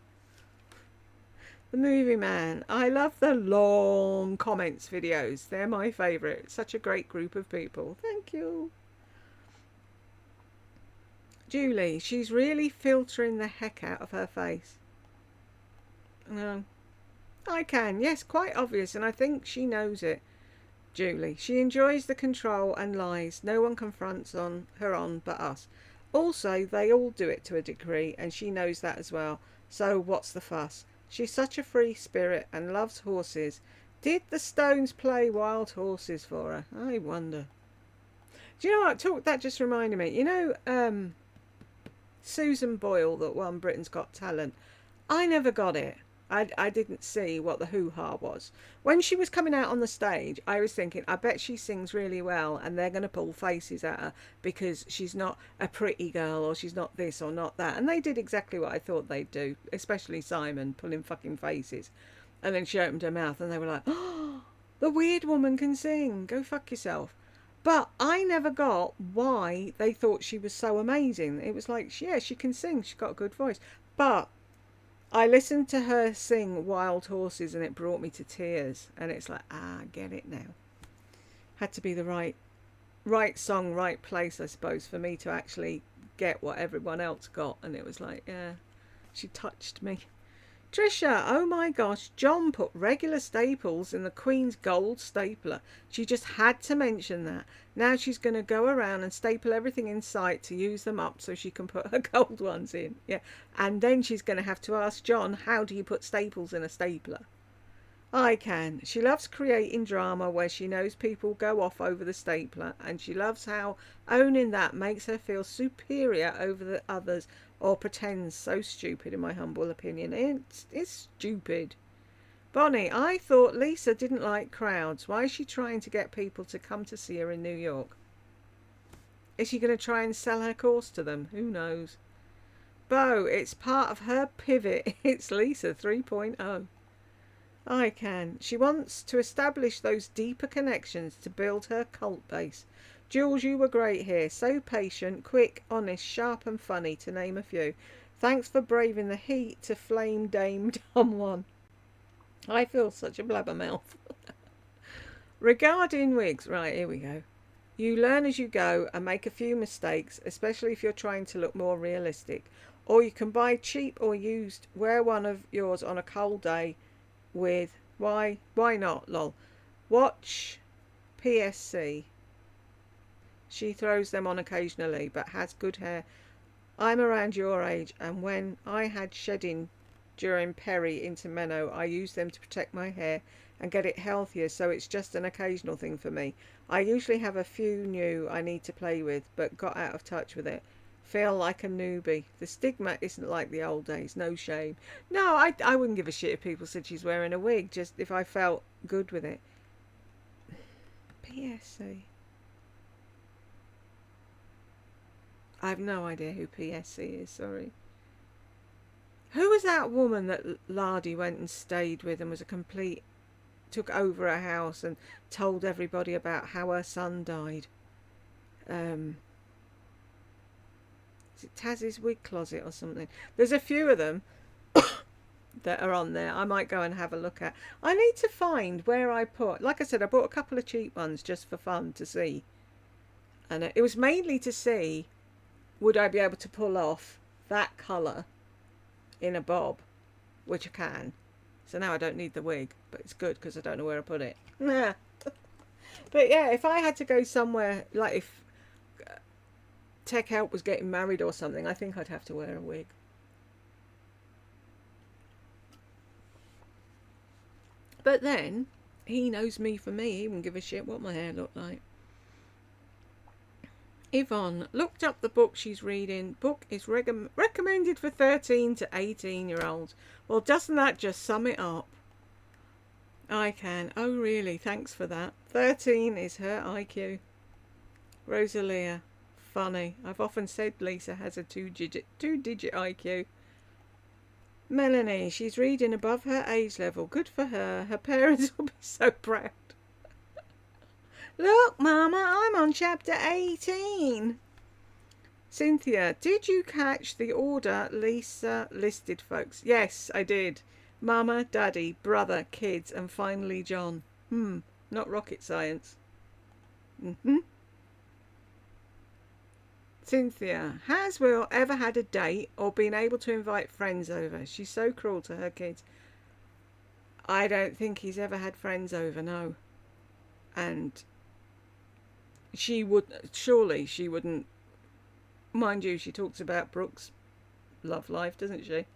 The Movie Man. I love the long comments videos. They're my favourite. Such a great group of people. Thank you. Julie. She's really filtering the heck out of her face. No. I can. Yes, quite obvious. And I think she knows it. Julie. She enjoys the control and lies. No one confronts her but us. Also, they all do it to a degree, and she knows that as well. So what's the fuss? She's such a free spirit and loves horses. Did the Stones play Wild Horses for her? I wonder. Do you know what? That just reminded me. You know, Susan Boyle that won Britain's Got Talent. I never got it. I didn't see what the hoo-ha was. When she was coming out on the stage, I was thinking, I bet she sings really well and they're going to pull faces at her because she's not a pretty girl or she's not this or not that. And they did exactly what I thought they'd do, especially Simon, pulling fucking faces. And then she opened her mouth and they were like, oh, the weird woman can sing. Go fuck yourself. But I never got why they thought she was so amazing. It was like, yeah, she can sing. She's got a good voice. But I listened to her sing Wild Horses and it brought me to tears. And it's like, I get it now. Had to be the right song, right place, I suppose, for me to actually get what everyone else got. And it was like, yeah, she touched me. Trisha, oh my gosh, John put regular staples in the Queen's gold stapler. She just had to mention that. Now she's going to go around and staple everything in sight to use them up so she can put her gold ones in. Yeah, and then she's going to have to ask John, how do you put staples in a stapler? I can. She loves creating drama where she knows people go off over the stapler, and she loves how owning that makes her feel superior over the others, or pretends so stupid, in my humble opinion. It's stupid. Bonnie, I thought Lisa didn't like crowds. Why is she trying to get people to come to see her in New York? Is she going to try and sell her course to them? Who knows? Bo, it's part of her pivot. It's Lisa 3.0. I can. She wants to establish those deeper connections to build her cult base. Jules, you were great here. So patient, quick, honest, sharp and funny, to name a few. Thanks for braving the heat to flame Dame Dumb One. I feel such a blabbermouth. Regarding wigs, right, here we go. You learn as you go and make a few mistakes, especially if you're trying to look more realistic. Or you can buy cheap or used, wear one of yours on a cold day with, why not, lol. Watch PSC. She throws them on occasionally, but has good hair. I'm around your age, and when I had shedding during peri into meno, I used them to protect my hair and get it healthier, so it's just an occasional thing for me. I usually have a few new I need to play with, but got out of touch with it. Feel like a newbie. The stigma isn't like the old days. No shame. No, I wouldn't give a shit if people said she's wearing a wig, just if I felt good with it. PSC. I have no idea who PSC is, sorry. Who was that woman that Lardy went and stayed with and was a complete... took over her house and told everybody about how her son died? Is it Taz's wig closet or something? There's a few of them that are on there. I might go and have a look at. I need to find where I put... Like I said, I bought a couple of cheap ones just for fun to see. And it was mainly to see, would I be able to pull off that colour in a bob, which I can. So now I don't need the wig, but it's good because I don't know where I put it. Nah. But yeah, if I had to go somewhere, like if Tech Help was getting married or something, I think I'd have to wear a wig. But then, he knows me for me. He wouldn't give a shit what my hair looked like. Yvonne looked up the book she's reading. Book is recommended for 13 to 18-year-olds. Well, doesn't that just sum it up? I can. Oh, really? Thanks for that. 13 is her IQ. Rosalia. Funny. I've often said Lisa has a two-digit IQ. Melanie. She's reading above her age level. Good for her. Her parents will be so proud. Look, Mama, I'm on chapter 18. Cynthia, did you catch the order Lisa listed, folks? Yes, I did. Mama, Daddy, brother, kids, and finally John. Not rocket science. Cynthia, has Will ever had a date or been able to invite friends over? She's so cruel to her kids. I don't think he's ever had friends over, no. And surely she wouldn't. Mind you, she talks about Brooke's love life, doesn't she?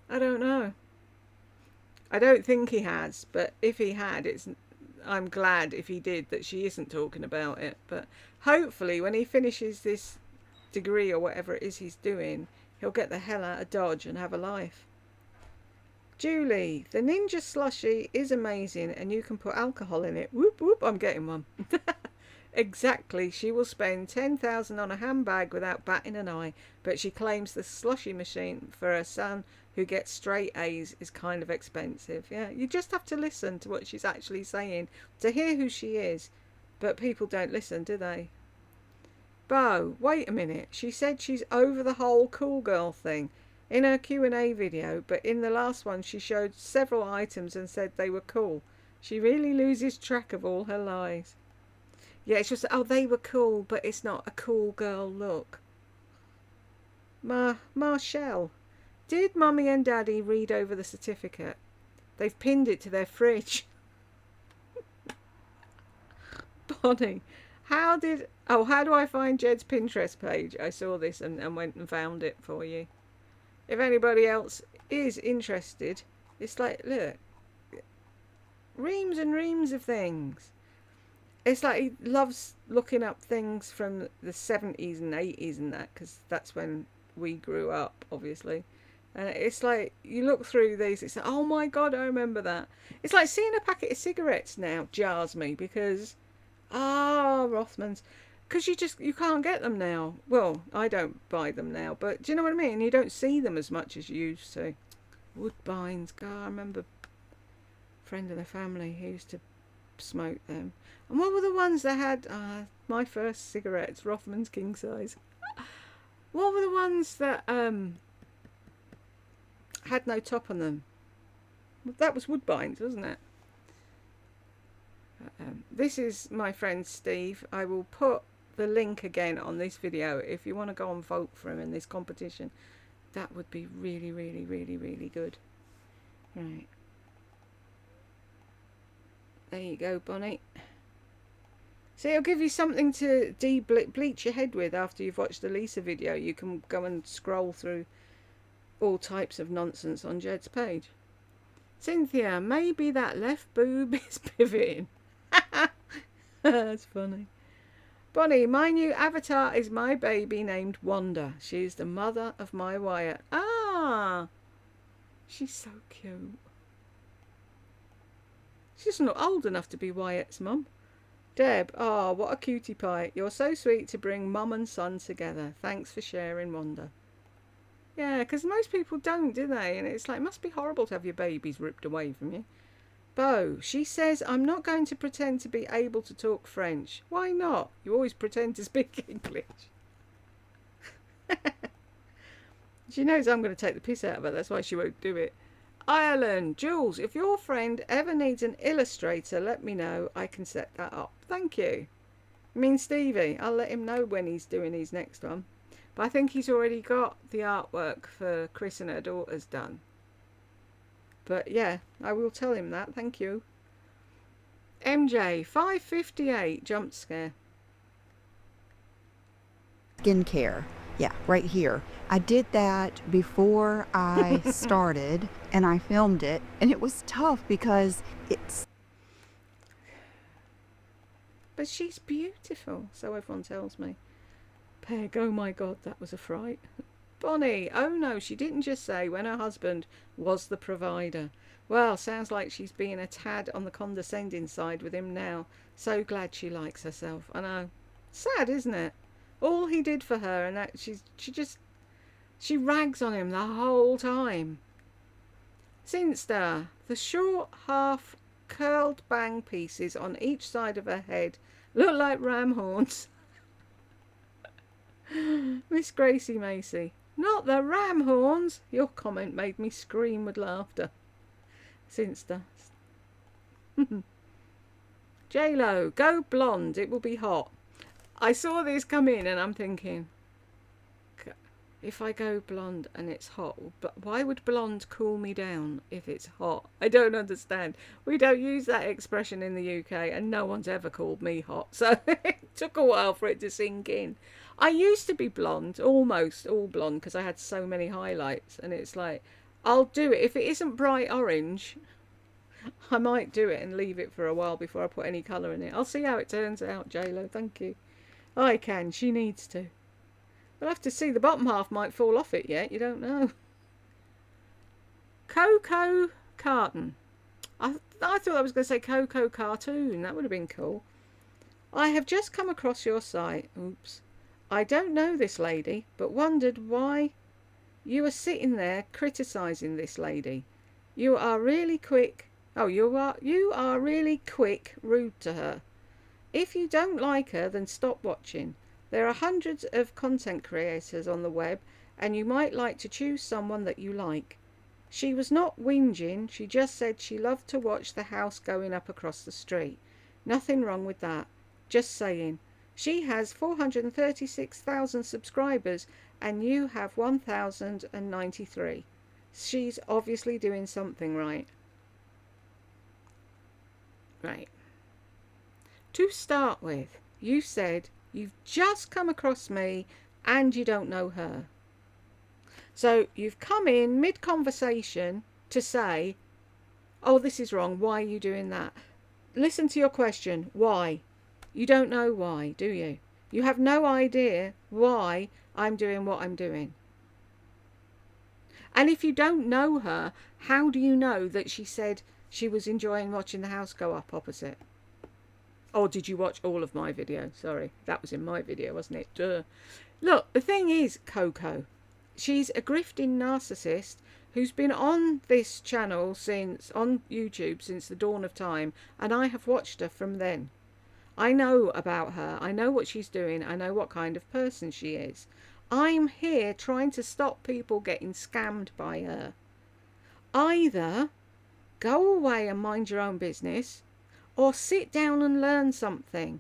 I don't know. I don't think he has, but if he had, I'm glad if he did that she isn't talking about it. But hopefully when he finishes this degree or whatever it is he's doing, he'll get the hell out of Dodge and have a life. Julie, the Ninja Slushie is amazing and you can put alcohol in it. Whoop whoop, I'm getting one. Exactly, she will spend $10,000 on a handbag without batting an eye, but she claims the slushy machine for her son who gets straight A's is kind of expensive. Yeah, you just have to listen to what she's actually saying to hear who she is, but people don't listen, do they? Bo, wait a minute, she said she's over the whole cool girl thing in her Q&A video, but in the last one she showed several items and said they were cool. She really loses track of all her lies. Yeah, it's just, oh, they were cool, but it's not a cool girl look. Marshall, Did Mummy and Daddy read over the certificate? They've pinned it to their fridge. Bonnie, how do I find Jed's Pinterest page? I saw this and went and found it for you. If anybody else is interested, it's like, look, reams and reams of things. It's like he loves looking up things from the 70s and 80s and that, because that's when we grew up, obviously. And it's like, you look through these, it's like, oh my God, I remember that. It's like seeing a packet of cigarettes now jars me, because, Rothmans. Because you can't get them now. Well, I don't buy them now, but do you know what I mean? You don't see them as much as you used to. Woodbines, God, I remember a friend of the family who used to smoke them. And what were the ones that had my first cigarettes, Rothmans king size? What were the ones that had no top on them? That was Woodbines, wasn't it? This is my friend Steve. I will put the link again on this video if you want to go and vote for him in this competition. That would be really, really, really, really good. Right. There you go, Bonnie. See, it'll give you something to bleach your head with after you've watched the Lisa video. You can go and scroll through all types of nonsense on Jed's page. Cynthia, maybe that left boob is pivoting. That's funny. Bonnie, my new avatar is my baby named Wanda. She's the mother of my Wyatt. She's so cute. She's not old enough to be Wyatt's mum. Deb, what a cutie pie. You're so sweet to bring mum and son together. Thanks for sharing, Wanda. Yeah, because most people don't, do they? And it's like, it must be horrible to have your babies ripped away from you. Bo, she says, I'm not going to pretend to be able to talk French. Why not? You always pretend to speak English. She knows I'm going to take the piss out of her. That's why she won't do it. Ireland, Jules, if your friend ever needs an illustrator, let me know. I can set that up. Thank you. I mean, Stevie, I'll let him know when he's doing his next one. But I think he's already got the artwork for Chris and her daughters done. But yeah, I will tell him that. Thank you. MJ, 558, jump scare. Skincare. Yeah, right here. I did that before I started, and I filmed it, and it was tough because it's... But she's beautiful, so everyone tells me. Peg, oh my God, that was a fright. Bonnie, oh no, she didn't just say when her husband was the provider. Well, sounds like she's being a tad on the condescending side with him now. So glad she likes herself. I know. Sad, isn't it? All he did for her, and that she rags on him the whole time. Sinster, the short half curled bang pieces on each side of her head look like ram horns. Miss Gracie Macy, not the ram horns. Your comment made me scream with laughter. Sinster. J-Lo, go blonde, it will be hot. I saw this come in and I'm thinking, if I go blonde and it's hot, but why would blonde cool me down if it's hot? I don't understand. We don't use that expression in the UK and no one's ever called me hot. So it took a while for it to sink in. I used to be blonde, almost all blonde, because I had so many highlights. And it's like, I'll do it. If it isn't bright orange, I might do it and leave it for a while before I put any colour in it. I'll see how it turns out, J-Lo. Thank you. I can. She needs to. We'll have to see. The bottom half might fall off it yet. You don't know. Coco Carton. I thought I was going to say Coco Cartoon. That would have been cool. I have just come across your site. Oops. I don't know this lady, but wondered why you are sitting there criticising this lady. You are really quick. Oh, you are really quick, rude to her. If you don't like her, then stop watching. There are hundreds of content creators on the web, and you might like to choose someone that you like. She was not whinging, she just said she loved to watch the house going up across the street. Nothing wrong with that. Just saying. She has 436,000 subscribers, and you have 1,093. She's obviously doing something right. Right. To start with, you said you've just come across me and you don't know her. So you've come in mid-conversation to say, oh, this is wrong. Why are you doing that? Listen to your question. Why? You don't know why, do you? You have no idea why I'm doing what I'm doing. And if you don't know her, how do you know that she said she was enjoying watching the house go up opposite? Or did you watch all of my video? Sorry, that was in my video, wasn't it? Duh. Look, the thing is, Coco, she's a grifting narcissist who's been on this channel on YouTube since the dawn of time, and I have watched her from then. I know about her. I know what she's doing. I know what kind of person she is. I'm here trying to stop people getting scammed by her. Either go away and mind your own business, or sit down and learn something.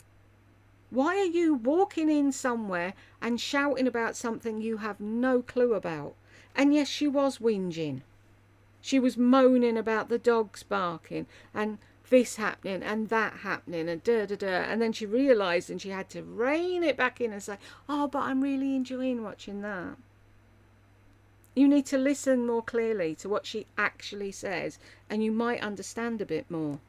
Why are you walking in somewhere and shouting about something you have no clue about? And yes, she was whinging. She was moaning about the dogs barking and this happening and that happening and da da da. And then she realised and she had to rein it back in and say, oh, but I'm really enjoying watching that. You need to listen more clearly to what she actually says and you might understand a bit more.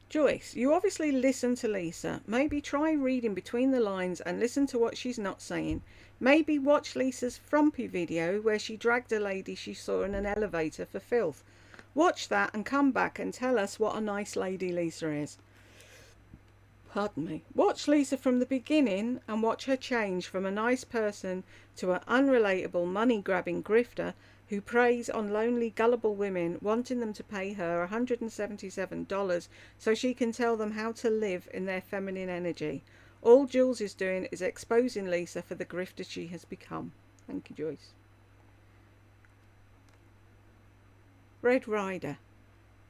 Joyce, you obviously listen to Lisa. Maybe try reading between the lines and listen to what she's not saying. Maybe watch Lisa's frumpy video where she dragged a lady she saw in an elevator for filth. Watch that and come back and tell us what a nice lady Lisa is. Pardon me. Watch Lisa from the beginning and watch her change from a nice person to an unrelatable money-grabbing grifter who preys on lonely, gullible women, wanting them to pay her $177 so she can tell them how to live in their feminine energy. All Jules is doing is exposing Lisa for the grifter she has become. Thank you, Joyce. Red Rider.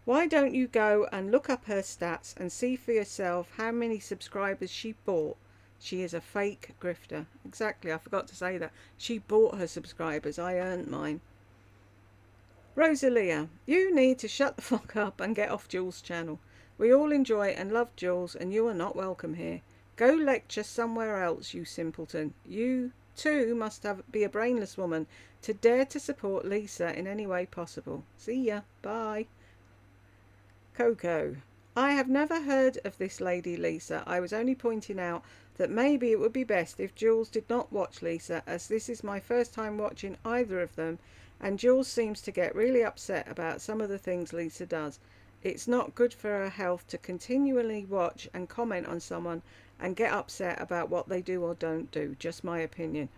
Why don't you go and look up her stats and see for yourself how many subscribers she bought? She is a fake grifter. Exactly, I forgot to say that. She bought her subscribers. I earned mine. Rosalia, you need to shut the fuck up and get off Jules' channel. We all enjoy and love Jules and you are not welcome here. Go lecture somewhere else, you simpleton. You too must be a brainless woman to dare to support Lisa in any way possible. See ya. Bye. Coco, I have never heard of this lady Lisa. I was only pointing out that maybe it would be best if Jules did not watch Lisa, as this is my first time watching either of them, and Jules seems to get really upset about some of the things Lisa does. It's not good for her health to continually watch and comment on someone and get upset about what they do or don't do. Just my opinion.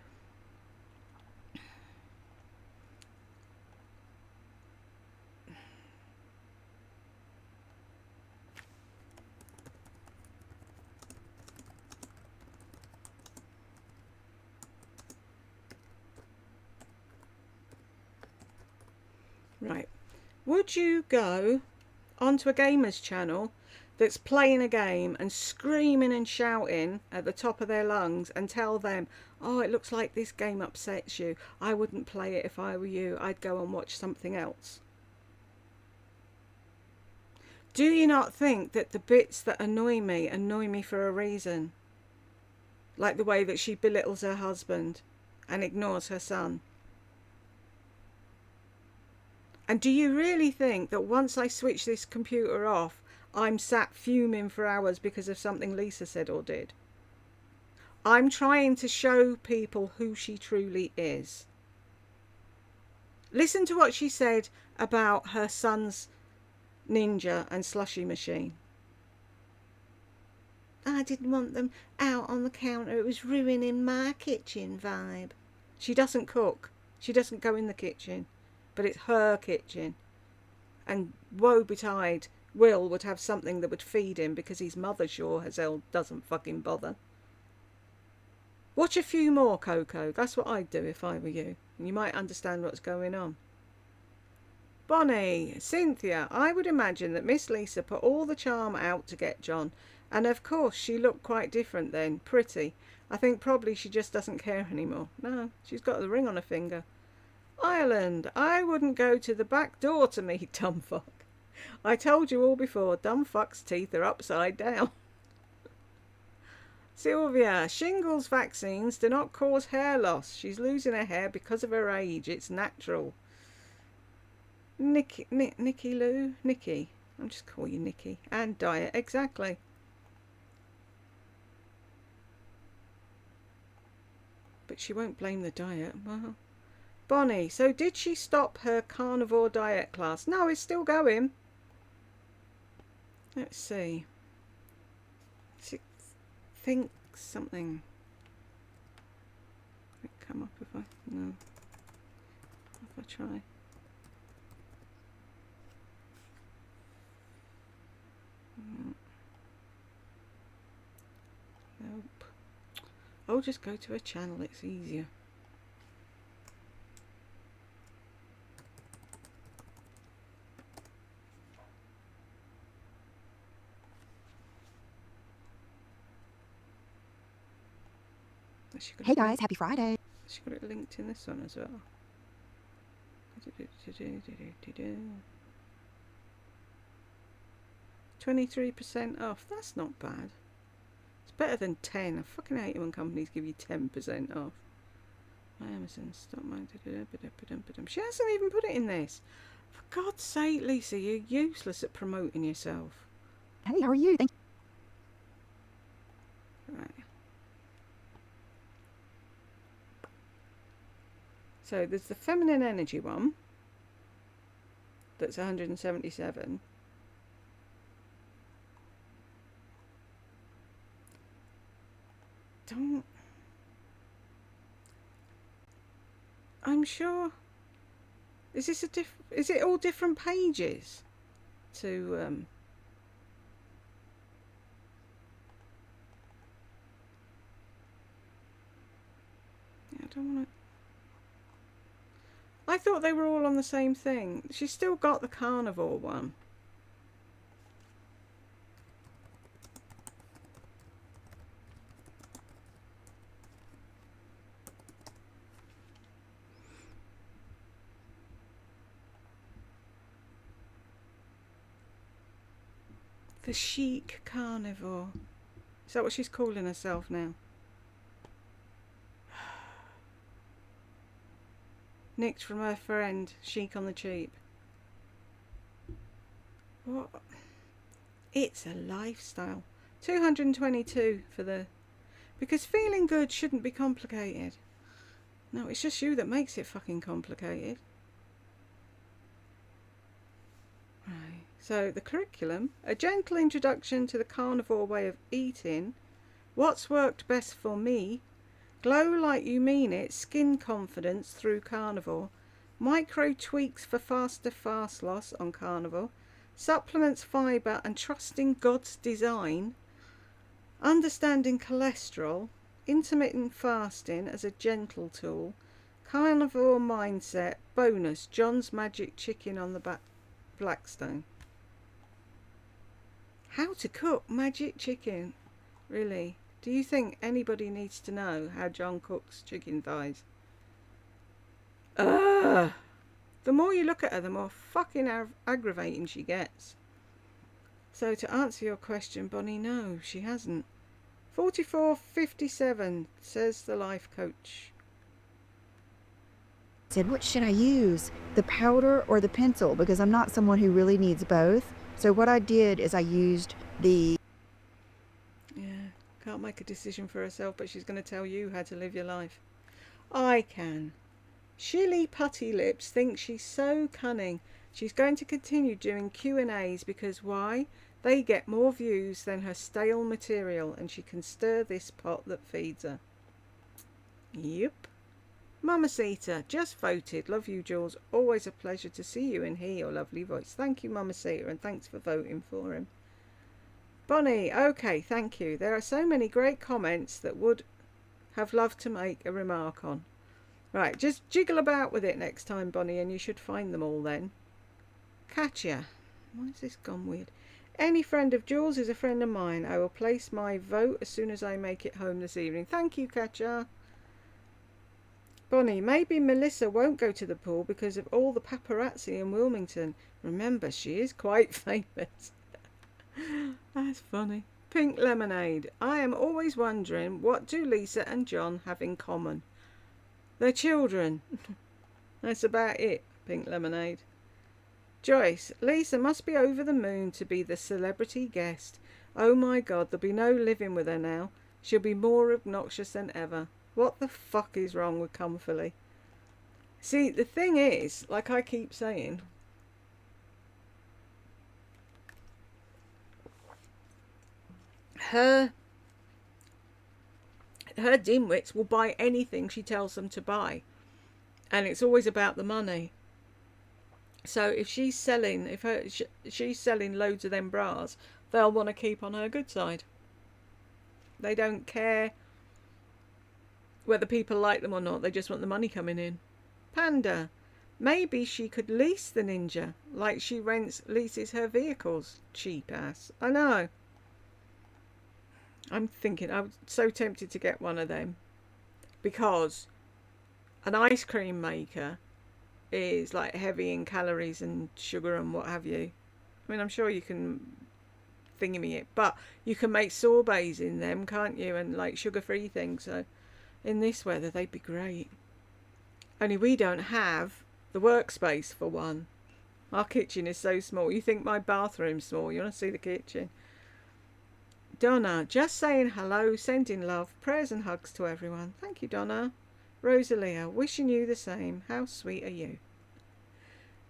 Right. Would you go onto a gamer's channel that's playing a game and screaming and shouting at the top of their lungs and tell them, oh, it looks like this game upsets you. I wouldn't play it if I were you. I'd go and watch something else. Do you not think that the bits that annoy me for a reason? Like the way that she belittles her husband and ignores her son. And do you really think that once I switch this computer off, I'm sat fuming for hours because of something Lisa said or did? I'm trying to show people who she truly is. Listen to what she said about her son's ninja and slushy machine. I didn't want them out on the counter. It was ruining my kitchen vibe. She doesn't cook. She doesn't go in the kitchen. But it's her kitchen. And woe betide, Will would have something that would feed him because his mother sure as hell doesn't fucking bother. Watch a few more, Coco. That's what I'd do if I were you. And you might understand what's going on. Bonnie, Cynthia, I would imagine that Miss Lisa put all the charm out to get John. And of course she looked quite different then. Pretty. I think probably she just doesn't care anymore. No, she's got the ring on her finger. Ireland, I wouldn't go to the back door to meet dumb fuck. I told you all before, dumb fuck's teeth are upside down. Sylvia, shingles vaccines do not cause hair loss. She's losing her hair because of her age. It's natural. Nikki Lou? Nikki. I'll just call you Nikki. And diet, exactly. But she won't blame the diet. Well, Bonnie, so did she stop her carnivore diet class? No, it's still going. Let's see. Think something. Will it come up if I... No. If I try. Nope. I'll just go to a channel, it's easier. Hey guys, happy Friday. She got it linked in this one as well. 23% off. That's not bad. It's better than 10. I fucking hate it when companies give you 10% off. My Amazon stop my... She hasn't even put it in this. For God's sake, Lisa, you're useless at promoting yourself. Hey, how are you? Thank you. Right. So there's the feminine energy one. That's 177. I'm sure. Is this is it all different pages? To yeah, I don't want to. I thought they were all on the same thing. She's still got the carnivore one. The chic carnivore. Is that what she's calling herself now? Nicked from her friend, chic on the cheap. What? It's a lifestyle. 222 for the... Because feeling good shouldn't be complicated. No, it's just you that makes it fucking complicated. Right. So the curriculum, a gentle introduction to the carnivore way of eating, what's worked best for me, glow like you mean it, skin confidence through carnivore, micro tweaks for faster fast loss on carnivore, supplements fibre and trusting God's design, understanding cholesterol, intermittent fasting as a gentle tool, carnivore mindset, bonus, John's magic chicken on the Blackstone. How to cook magic chicken? Really? Do you think anybody needs to know how John cooks chicken thighs? Ugh! The more you look at her, the more fucking aggravating she gets. So to answer your question, Bonnie, no, she hasn't. 44.57, says the life coach. Said, what should I use? The powder or the pencil? Because I'm not someone who really needs both. So what I did is I used the... Yeah, can't make a decision for herself, but she's going to tell you how to live your life. I can. Shilly Putty Lips thinks she's so cunning. She's going to continue doing Q&As because why? They get more views than her stale material and she can stir this pot that feeds her. Yep. Mamacita, just voted. Love you, Jules. Always a pleasure to see you and hear your lovely voice. Thank you, Mamacita, and thanks for voting for him. Bonnie, okay, thank you. There are so many great comments that would have loved to make a remark on. Right, just jiggle about with it next time, Bonnie, and you should find them all then. Katya. Why has this gone weird? Any friend of Jules is a friend of mine. I will place my vote as soon as I make it home this evening. Thank you, Katya. Bonnie, maybe Melissa won't go to the pool because of all the paparazzi in Wilmington. Remember, she is quite famous. That's funny. Pink Lemonade. I am always wondering, what do Lisa and John have in common? They're children. That's about it, Pink Lemonade. Joyce, Lisa must be over the moon to be the celebrity guest. Oh my God, there'll be no living with her now. She'll be more obnoxious than ever. What the fuck is wrong with Comfily? See, the thing is, like I keep saying, her dimwits will buy anything she tells them to buy. And it's always about the money. So if she's selling, she's selling loads of them bras, they'll want to keep on her good side. They don't care whether people like them or not. They just want the money coming in. Panda. Maybe she could lease the ninja, like she leases her vehicles. Cheap ass. I know. I'm so tempted to get one of them. Because an ice cream maker is like heavy in calories and sugar and what have you. I mean, I'm sure you can thingy it, but you can make sorbets in them, can't you? And like sugar-free things. So in this weather, they'd be great. Only we don't have the workspace for one. Our kitchen is so small. You think my bathroom's small. You want to see the kitchen. Donna, just saying hello, sending love, prayers and hugs to everyone. Thank you, Donna. Rosalia, wishing you the same. How sweet are you?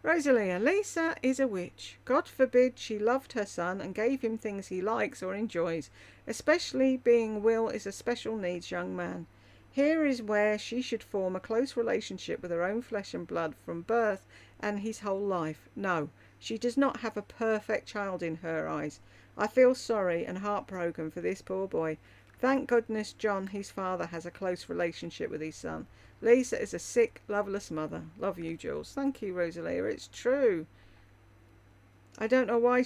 Rosalia, Lisa is a witch. God forbid she loved her son and gave him things he likes or enjoys, especially being Will is a special needs young man. Here is where she should form a close relationship with her own flesh and blood from birth and his whole life. No, she does not have a perfect child in her eyes. I feel sorry and heartbroken for this poor boy. Thank goodness John, his father, has a close relationship with his son. Lisa is a sick, loveless mother. Love you, Jules. Thank you, Rosalia. It's true. I don't know why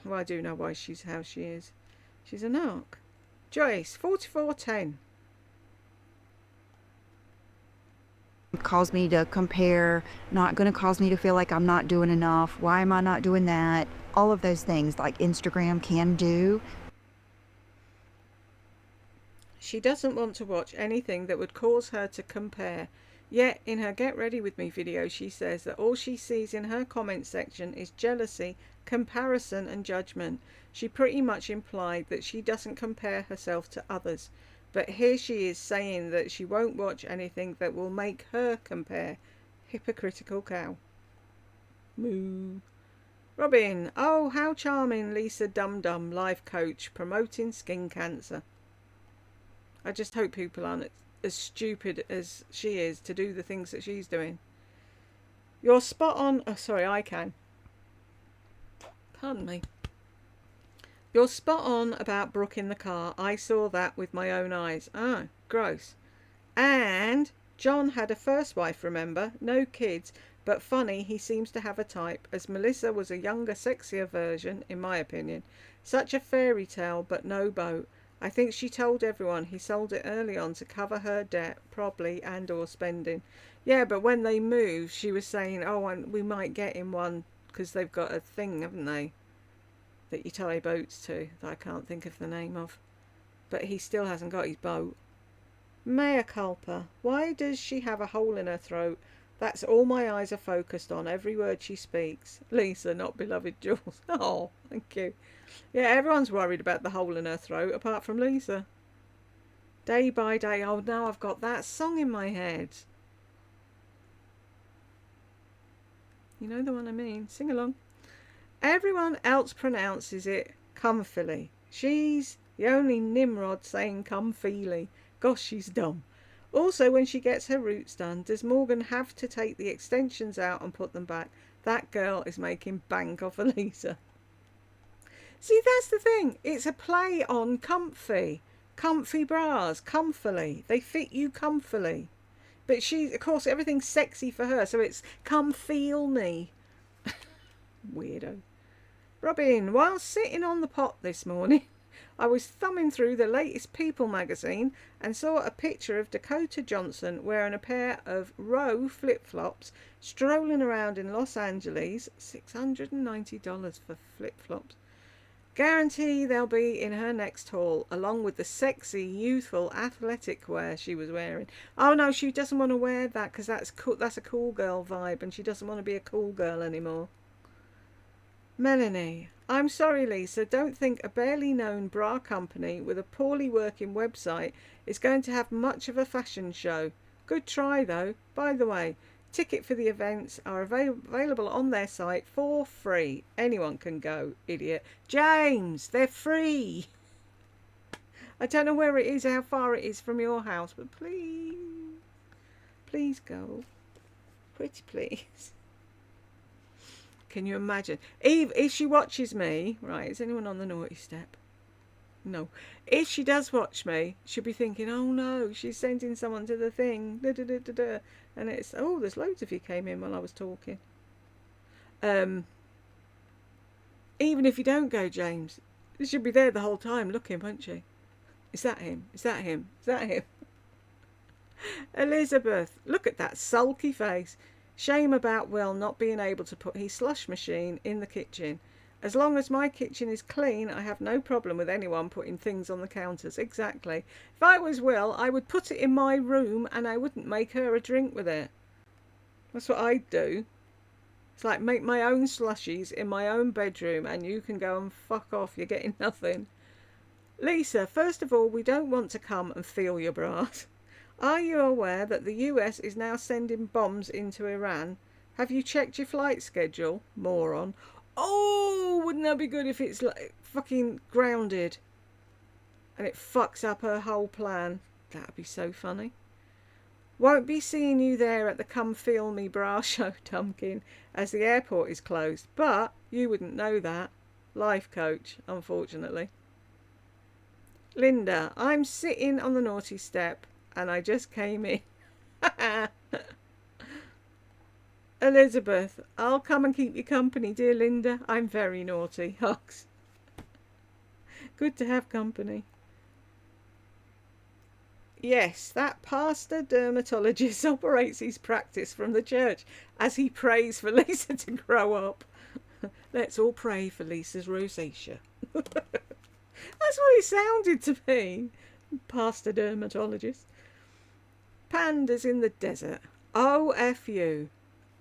well, I do know why she's how she is. She's a narc. Joyce, 4410. Cause me to compare, not going to cause me to feel like I'm not doing enough. Why am I not doing that? All of those things like Instagram can do. She doesn't want to watch anything that would cause her to compare. Yet, in her Get Ready With Me video, she says that all she sees in her comment section is jealousy, comparison and judgment. She pretty much implied that she doesn't compare herself to others. But here she is saying that she won't watch anything that will make her compare. Hypocritical cow. Moo. Robin, oh how charming, Lisa Dum Dum, life coach, promoting skin cancer. I just hope people aren't as stupid as she is to do the things that she's doing. You're spot on. Oh, sorry, I can. Pardon me. You're spot on about Brooke in the car. I saw that with my own eyes. Ah, gross. And John had a first wife, remember? No kids, but funny, he seems to have a type, as Melissa was a younger, sexier version, in my opinion. Such a fairy tale, but no boat. I think she told everyone he sold it early on to cover her debt, probably, and or spending. Yeah, but when they moved, she was saying, oh, and we might get him one, because they've got a thing, haven't they, that you tie boats to, that I can't think of the name of. But he still hasn't got his boat. Mea culpa. Why does she have a hole in her throat? That's all my eyes are focused on, every word she speaks. Lisa, not beloved Jules. Oh, thank you. Yeah, everyone's worried about the hole in her throat, apart from Lisa. Day by day. Oh, now I've got that song in my head. You know the one I mean. Sing along. Everyone else pronounces it comfily. She's the only Nimrod saying comfily. Gosh, she's dumb. Also, when she gets her roots done, does Morgan have to take the extensions out and put them back? That girl is making bank off of Lisa. See, that's the thing. It's a play on comfy. comfy bras, comfily. They fit you comfily. But she, of course, everything's sexy for her, so it's come feel me. Weirdo. Robin, while sitting on the pot this morning, I was thumbing through the latest People magazine and saw a picture of Dakota Johnson wearing a pair of Row flip-flops strolling around in Los Angeles. $690 for flip-flops. Guarantee they'll be in her next haul, along with the sexy, youthful, athletic wear she was wearing. Oh no, she doesn't want to wear that because that's cool, that's a cool girl vibe, and she doesn't want to be a cool girl anymore. Melanie, I'm sorry, Lisa. Don't think a barely known bra company with a poorly working website is going to have much of a fashion show. Good try, though. By the way, tickets for the events are available on their site for free. Anyone can go, idiot. James, they're free. I don't know where it is, how far it is from your house, but please, please go. Pretty please. Can you imagine? Eve, if she watches me, right, is anyone on the naughty step? No. If she does watch me, she'll be thinking, oh no, she's sending someone to the thing. Da, da, da, da, da. And it's, oh, there's loads of you came in while I was talking. Even if you don't go, James, you should be there the whole time looking, won't you? Is that him? Is that him? Is that him? Elizabeth, look at that sulky face. Shame about Will not being able to put his slush machine in the kitchen. As long as my kitchen is clean, I have no problem with anyone putting things on the counters. Exactly. If I was Will, I would put it in my room and I wouldn't make her a drink with it. That's what I'd do. It's like make my own slushies in my own bedroom and you can go and fuck off. You're getting nothing. Lisa, first of all, we don't want to come and feel your bras. Are you aware that the US is now sending bombs into Iran? Have you checked your flight schedule? Moron. Oh, wouldn't that be good if it's like fucking grounded and it fucks up her whole plan? That'd be so funny. Won't be seeing you there at the Come Feel Me bra show, Dumpkin, as the airport is closed. But you wouldn't know that. Life coach, unfortunately. Linda, I'm sitting on the naughty step and I just came in. Elizabeth, I'll come and keep you company, dear Linda. I'm very naughty. Hugs. Good to have company. Yes, that pastor dermatologist operates his practice from the church as he prays for Lisa to grow up. Let's all pray for Lisa's rosacea. That's what it sounded to me. Pastor dermatologist. Pandas in the desert. OFU.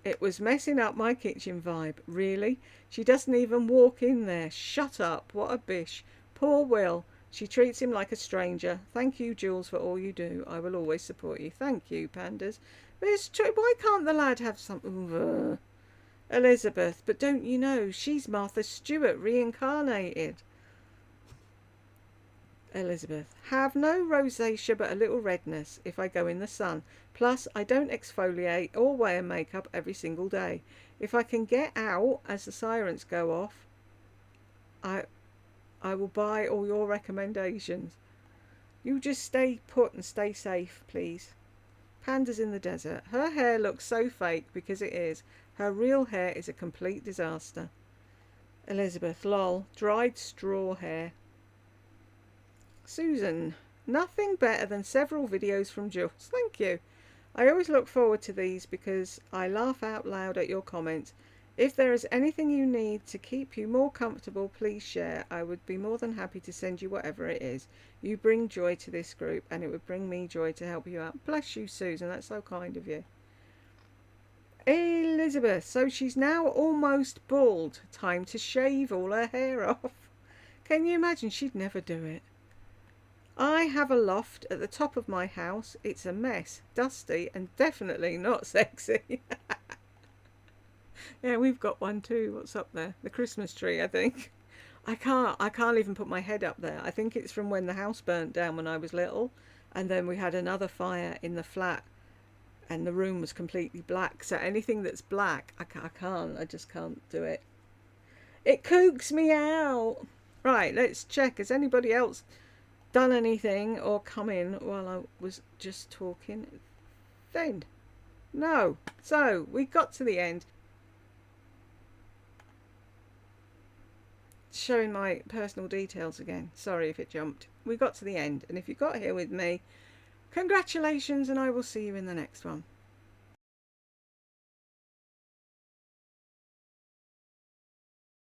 It was messing up my kitchen vibe. Really? She doesn't even walk in there. Shut up. What a bish. Poor Will. She treats him like a stranger. Thank you, Jules, for all you do. I will always support you. Thank you, Pandas. But it's true. Why can't the lad have some... Elizabeth, but don't you know, she's Martha Stewart reincarnated. Elizabeth, have no rosacea but a little redness if I go in the sun. Plus, I don't exfoliate or wear makeup every single day. If I can get out as the sirens go off, I will buy all your recommendations. You just stay put and stay safe, please. Pandas in the desert. Her hair looks so fake because it is. Her real hair is a complete disaster. Elizabeth, lol. Dried straw hair. Susan, nothing better than several videos from Jules. Thank you. I always look forward to these because I laugh out loud at your comments. If there is anything you need to keep you more comfortable, please share. I would be more than happy to send you whatever it is. You bring joy to this group and it would bring me joy to help you out. Bless you, Susan. That's so kind of you. Elizabeth, so she's now almost bald. Time to shave all her hair off. Can you imagine? She'd never do it. I have a loft at the top of my house. It's a mess, dusty, and definitely not sexy. Yeah, we've got one too. What's up there? The Christmas tree, I think. I can't even put my head up there. I think it's from when the house burnt down when I was little, and then we had another fire in the flat, and the room was completely black. So anything that's black, I just can't do it. It kooks me out. Right, let's check. Has anybody else done anything or come in while I was just talking, then no. So we got to the end. Showing my personal details again. Sorry if it jumped. We got to the end, and if you got here with me, congratulations, and I will see you in the next one.